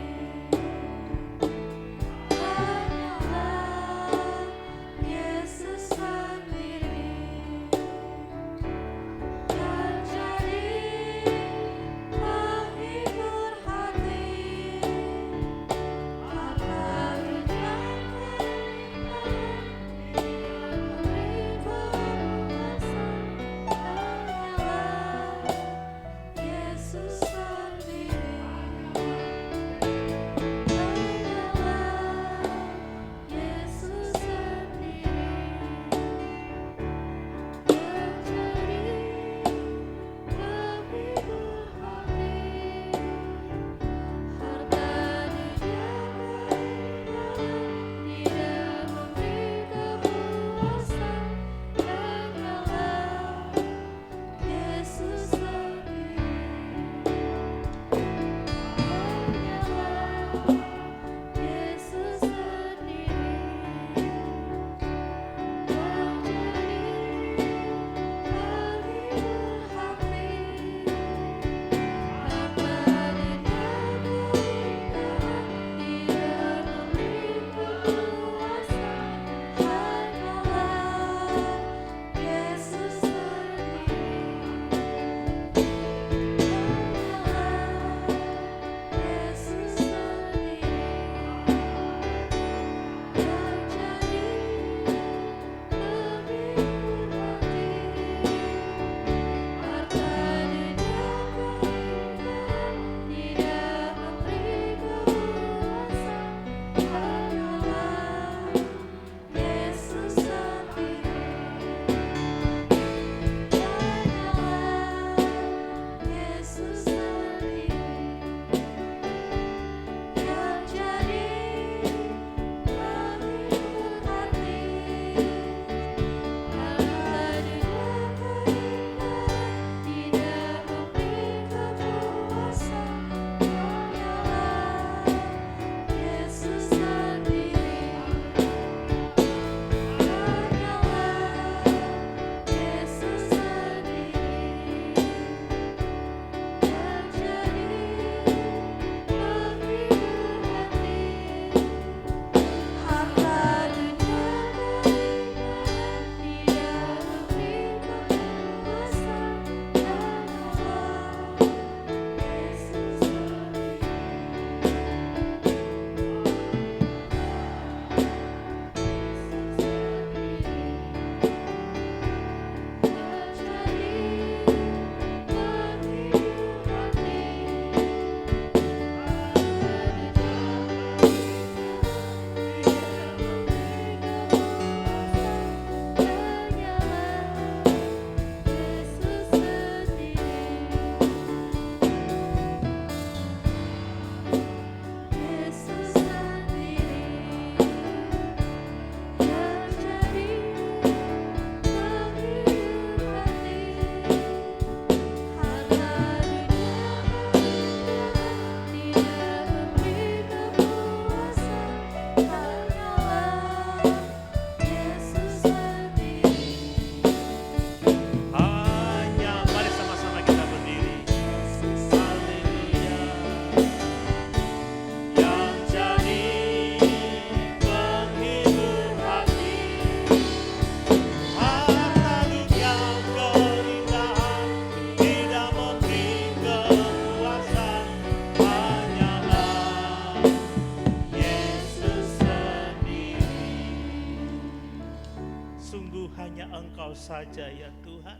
E: Sungguh hanya Engkau saja ya Tuhan.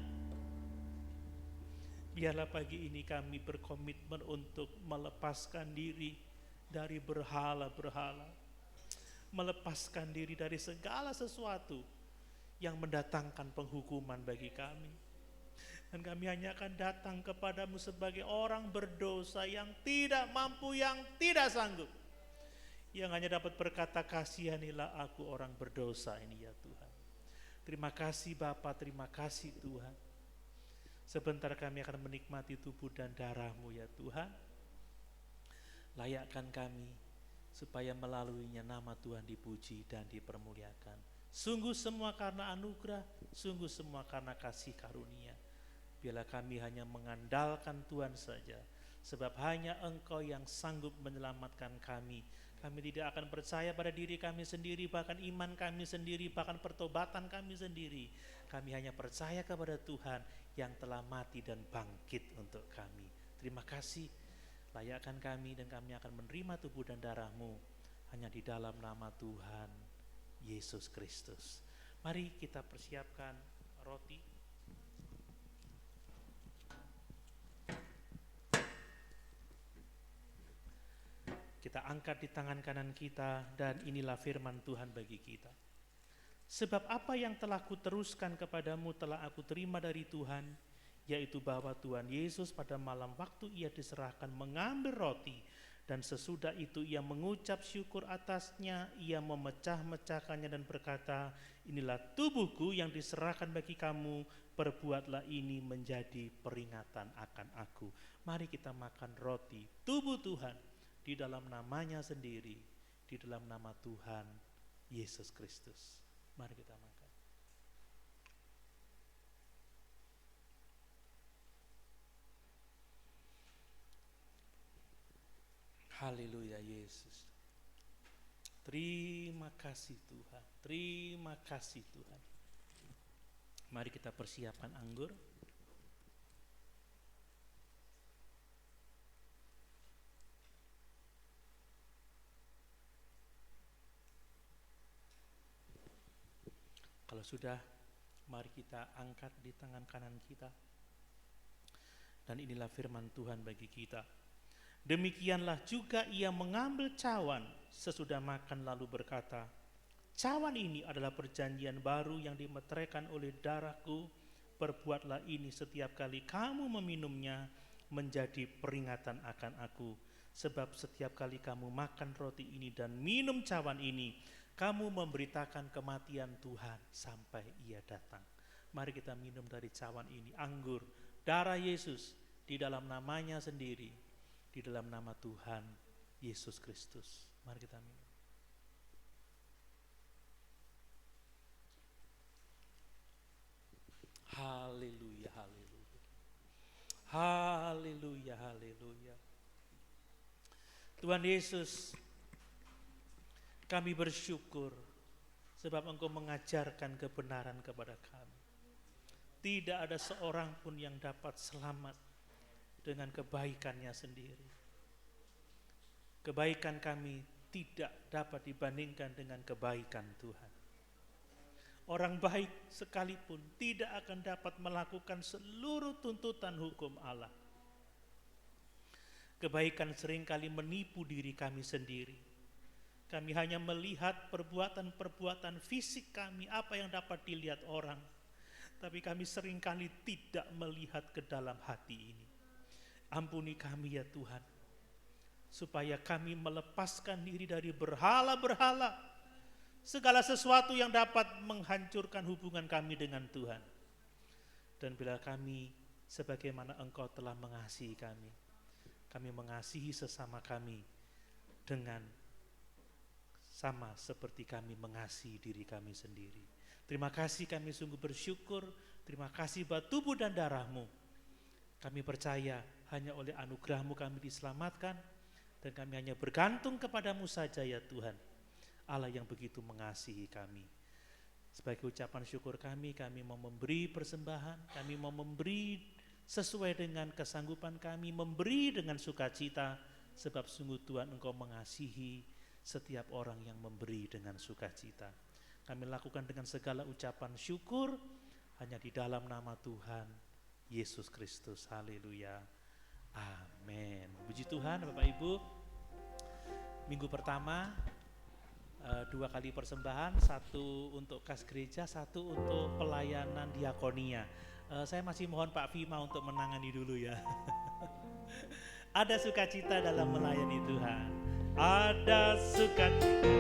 E: Biarlah pagi ini kami berkomitmen untuk melepaskan diri dari berhala-berhala, melepaskan diri dari segala sesuatu yang mendatangkan penghukuman bagi kami. Dan kami hanya akan datang kepadamu sebagai orang berdosa yang tidak mampu, yang tidak sanggup, yang hanya dapat berkata, kasihanilah aku orang berdosa ini ya Tuhan. Terima kasih Bapa, terima kasih Tuhan. Sebentar kami akan menikmati tubuh dan darah-Mu ya Tuhan. Layakkan kami supaya melaluinya nama Tuhan dipuji dan dipermuliakan. Sungguh semua karena anugerah, sungguh semua karena kasih karunia. Biarlah kami hanya mengandalkan Tuhan saja, sebab hanya Engkau yang sanggup menyelamatkan kami. Kami tidak akan percaya pada diri kami sendiri, bahkan iman kami sendiri, bahkan pertobatan kami sendiri. Kami hanya percaya kepada Tuhan yang telah mati dan bangkit untuk kami. Terima kasih, layakkan kami dan kami akan menerima tubuh dan darah-Mu hanya di dalam nama Tuhan Yesus Kristus. Mari kita persiapkan roti. Kita angkat di tangan kanan kita, dan inilah firman Tuhan bagi kita. Sebab apa yang telah kuteruskan kepadamu telah aku terima dari Tuhan, yaitu bahwa Tuhan Yesus pada malam waktu ia diserahkan mengambil roti, dan sesudah itu ia mengucap syukur atasnya, ia memecah-mecahkannya dan berkata, inilah tubuhku yang diserahkan bagi kamu, perbuatlah ini menjadi peringatan akan aku. Mari kita makan roti, tubuh Tuhan, di dalam namanya sendiri, di dalam nama Tuhan Yesus Kristus. Mari kita makan. Haleluya Yesus. Terima kasih Tuhan, terima kasih Tuhan. Mari kita persiapkan anggur. Kalau sudah, mari kita angkat di tangan kanan kita. Dan inilah firman Tuhan bagi kita. Demikianlah juga ia mengambil cawan sesudah makan lalu berkata, cawan ini adalah perjanjian baru yang dimeteraikan oleh darahku. Perbuatlah ini setiap kali kamu meminumnya menjadi peringatan akan aku. Sebab setiap kali kamu makan roti ini dan minum cawan ini, kamu memberitakan kematian Tuhan sampai ia datang. Mari kita minum dari cawan ini, anggur, darah Yesus di dalam namanya sendiri, di dalam nama Tuhan Yesus Kristus. Mari kita minum. Haleluya, haleluya. Haleluya, haleluya. Tuhan Yesus, kami bersyukur sebab Engkau mengajarkan kebenaran kepada kami. Tidak ada seorang pun yang dapat selamat dengan kebaikannya sendiri. Kebaikan kami tidak dapat dibandingkan dengan kebaikan Tuhan. Orang baik sekalipun tidak akan dapat melakukan seluruh tuntutan hukum Allah. Kebaikan seringkali menipu diri kami sendiri. Kami hanya melihat perbuatan-perbuatan fisik kami, apa yang dapat dilihat orang. Tapi kami seringkali tidak melihat ke dalam hati ini. Ampuni kami ya Tuhan, supaya kami melepaskan diri dari berhala-berhala, segala sesuatu yang dapat menghancurkan hubungan kami dengan Tuhan. Dan bila kami sebagaimana Engkau telah mengasihi kami mengasihi sesama kami dengan sama seperti kami mengasihi diri kami sendiri. Terima kasih, kami sungguh bersyukur. Terima kasih buat tubuh dan darah-Mu. Kami percaya hanya oleh anugerah-Mu kami diselamatkan, dan kami hanya bergantung kepada-Mu saja ya Tuhan, Allah yang begitu mengasihi kami. Sebagai ucapan syukur kami mau memberi persembahan, kami mau memberi sesuai dengan kesanggupan kami, memberi dengan sukacita, sebab sungguh Tuhan Engkau mengasihi setiap orang yang memberi dengan sukacita. kami lakukan dengan segala ucapan syukur hanya di dalam nama Tuhan Yesus Kristus. Haleluya. Amin. Puji Tuhan Bapak Ibu. Minggu pertama 2 kali persembahan, 1 untuk kas gereja, 1 untuk pelayanan diakonia. Saya masih mohon Pak Fima untuk menangani dulu ya. Ada sukacita dalam melayani Tuhan. Ada sukacita.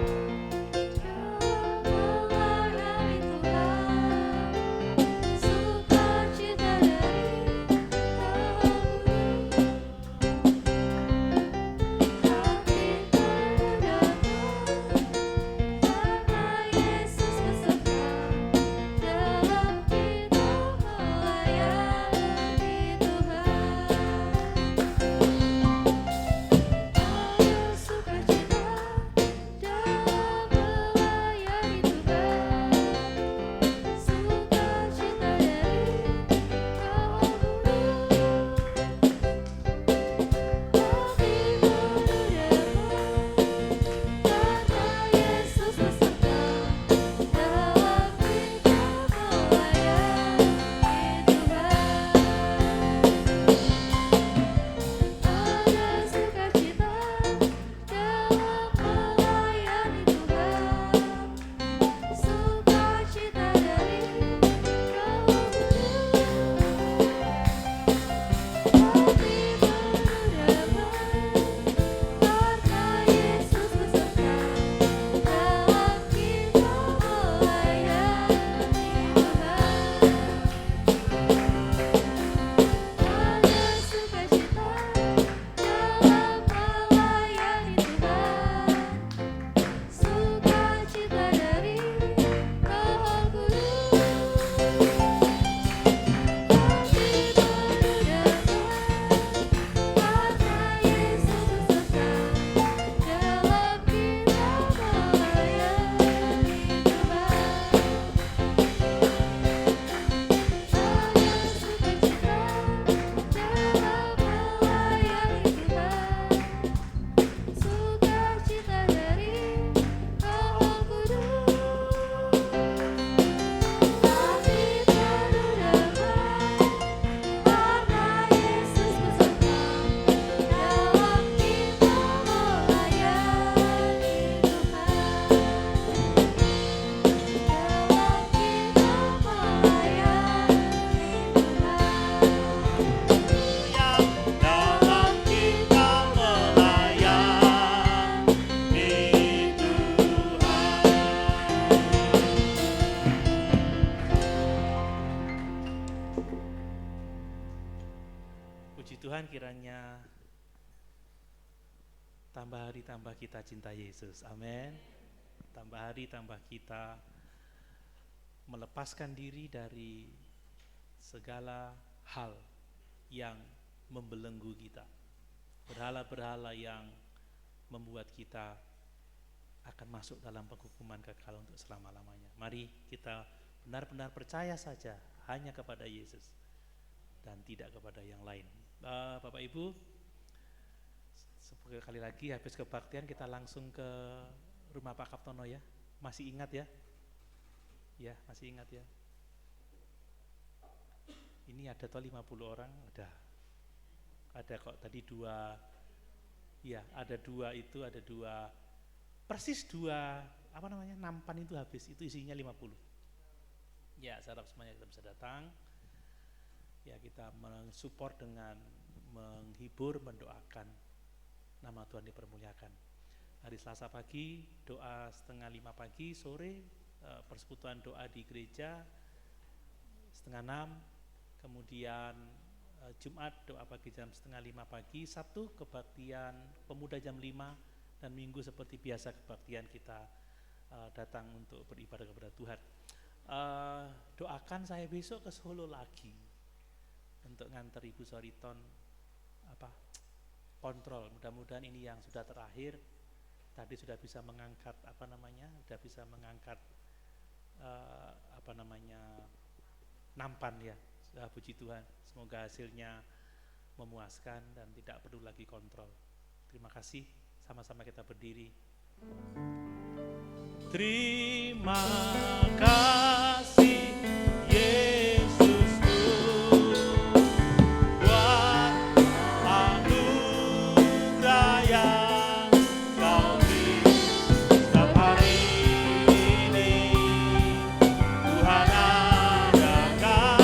E: Tuhan, kiranya tambah hari tambah kita cinta Yesus, amin. Tambah hari tambah kita melepaskan diri dari segala hal yang membelenggu kita, berhala-berhala yang membuat kita akan masuk dalam penghukuman kekal untuk selama-lamanya. Mari kita benar-benar percaya saja hanya kepada Yesus dan tidak kepada yang lain. Bapak Ibu, sekali lagi habis kebaktian kita langsung ke rumah Pak Kaptono ya. Masih ingat ya? Ya, masih ingat ya. Ini ada toh 50 orang, ada kok tadi 2. Ya, ada 2 itu, ada 2 persis 2 apa namanya? Nampan itu habis, itu isinya 50. Ya, saya harap semuanya kita bisa datang. Ya, kita mensupport dengan menghibur, mendoakan nama Tuhan dipermuliakan. Hari Selasa pagi doa 4:30 pagi, sore persekutuan doa di gereja 5:30, kemudian Jumat doa pagi jam 4:30 pagi, Sabtu kebaktian pemuda jam 5, dan Minggu seperti biasa kebaktian kita datang untuk beribadah kepada Tuhan. Doakan saya besok ke Solo lagi untuk nganter Ibu Soriton kontrol. Mudah-mudahan ini yang sudah terakhir. Tadi sudah bisa mengangkat sudah bisa mengangkat nampan ya. Puji Tuhan. Semoga hasilnya memuaskan dan tidak perlu lagi kontrol. Terima kasih. Sama-sama kita berdiri. Terima kasih Yesusku buat anugerah yang Kau beri setiap hari ini. Tuhan adakan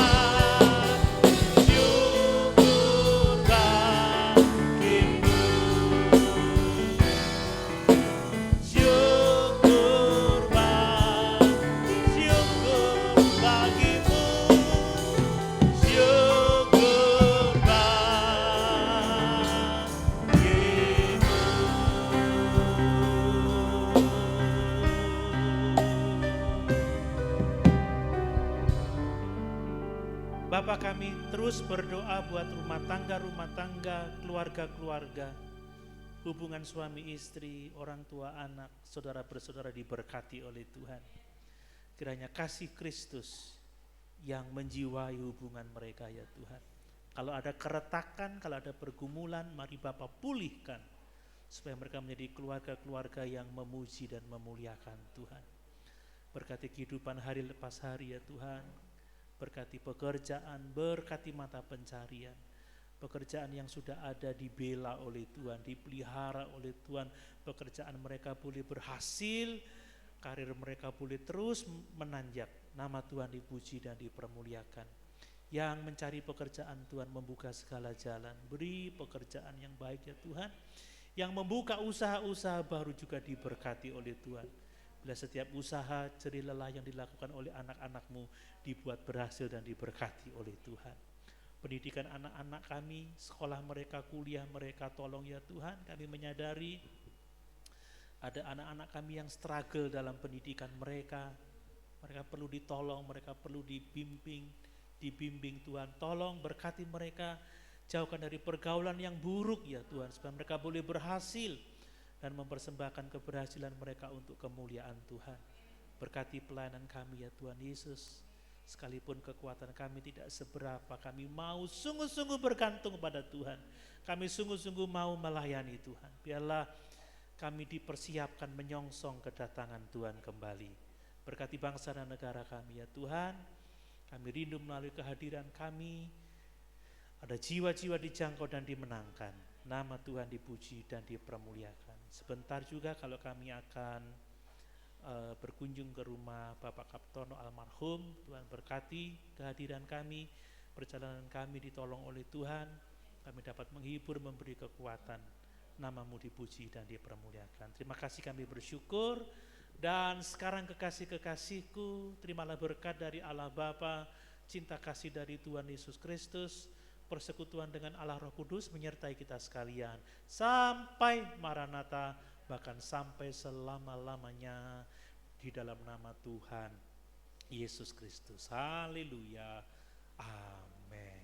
E: syukur bagimu, syukur bagimu, syukur bagimu. Bapa, kami terus berdoa buat rumah tangga, keluarga-keluarga, hubungan suami istri, orang tua anak, saudara bersaudara diberkati oleh Tuhan. Kiranya kasih Kristus yang menjiwai hubungan mereka ya Tuhan. Kalau ada keretakan, kalau ada pergumulan, mari Bapa pulihkan supaya mereka menjadi keluarga-keluarga yang memuji dan memuliakan Tuhan. Berkati kehidupan hari lepas hari ya Tuhan. Berkati pekerjaan, berkati mata pencarian. Pekerjaan yang sudah ada dibela oleh Tuhan, dipelihara oleh Tuhan. Pekerjaan mereka boleh berhasil, karir mereka boleh terus menanjak. Nama Tuhan dipuji dan dipermuliakan. Yang mencari pekerjaan Tuhan membuka segala jalan. Beri pekerjaan yang baik ya Tuhan. Yang membuka usaha-usaha baru juga diberkati oleh Tuhan. Bila setiap usaha jerih lelah yang dilakukan oleh anak-anak-Mu dibuat berhasil dan diberkati oleh Tuhan. Pendidikan anak-anak kami, sekolah mereka, kuliah mereka, tolong ya Tuhan. Kami menyadari ada anak-anak kami yang struggle dalam pendidikan mereka. Mereka perlu ditolong, mereka perlu dibimbing Tuhan. Tolong berkati mereka, jauhkan dari pergaulan yang buruk ya Tuhan, supaya mereka boleh berhasil dan mempersembahkan keberhasilan mereka untuk kemuliaan Tuhan. Berkati pelayanan kami ya Tuhan Yesus. Sekalipun kekuatan kami tidak seberapa, kami mau sungguh-sungguh bergantung pada Tuhan. Kami sungguh-sungguh mau melayani Tuhan. Biarlah kami dipersiapkan menyongsong kedatangan Tuhan kembali. Berkati bangsa dan negara kami ya Tuhan. Kami rindu melalui kehadiran kami, ada jiwa-jiwa dijangkau dan dimenangkan. Nama Tuhan dipuji dan dipermuliakan. Sebentar juga kalau kami akan berkunjung ke rumah Bapak Kaptono almarhum, Tuhan berkati kehadiran kami, perjalanan kami ditolong oleh Tuhan, kami dapat menghibur, memberi kekuatan. Nama-Mu dipuji dan dipermuliakan. Terima kasih, kami bersyukur. Dan sekarang kekasih-kekasihku, terimalah berkat dari Allah Bapa, cinta kasih dari Tuhan Yesus Kristus, persekutuan dengan Allah Roh Kudus menyertai kita sekalian sampai Maranatha, bahkan sampai selama-lamanya, di dalam nama Tuhan Yesus Kristus. Haleluya. Amin.